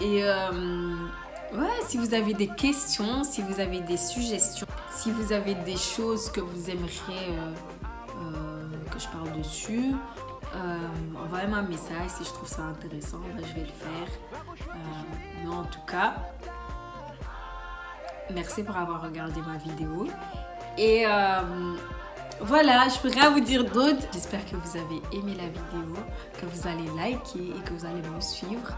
Speaker 1: et ouais, si vous avez des questions, si vous avez des suggestions, si vous avez des choses que vous aimeriez que je parle dessus, envoyez-moi un message. Si je trouve ça intéressant, ben, je vais le faire. Mais en tout cas, merci pour avoir regardé ma vidéo. Et voilà, je peux rien vous dire d'autre. J'espère que vous avez aimé la vidéo, que vous allez liker et que vous allez me suivre.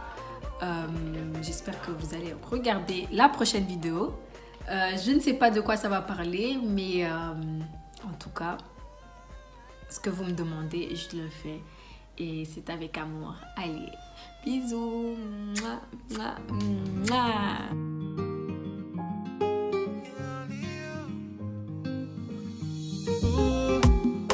Speaker 1: J'espère que vous allez regarder la prochaine vidéo. Je ne sais pas de quoi ça va parler, mais en tout cas, ce que vous me demandez, je le fais. Et c'est avec amour. Allez, bisous. Mouah, mouah, mouah.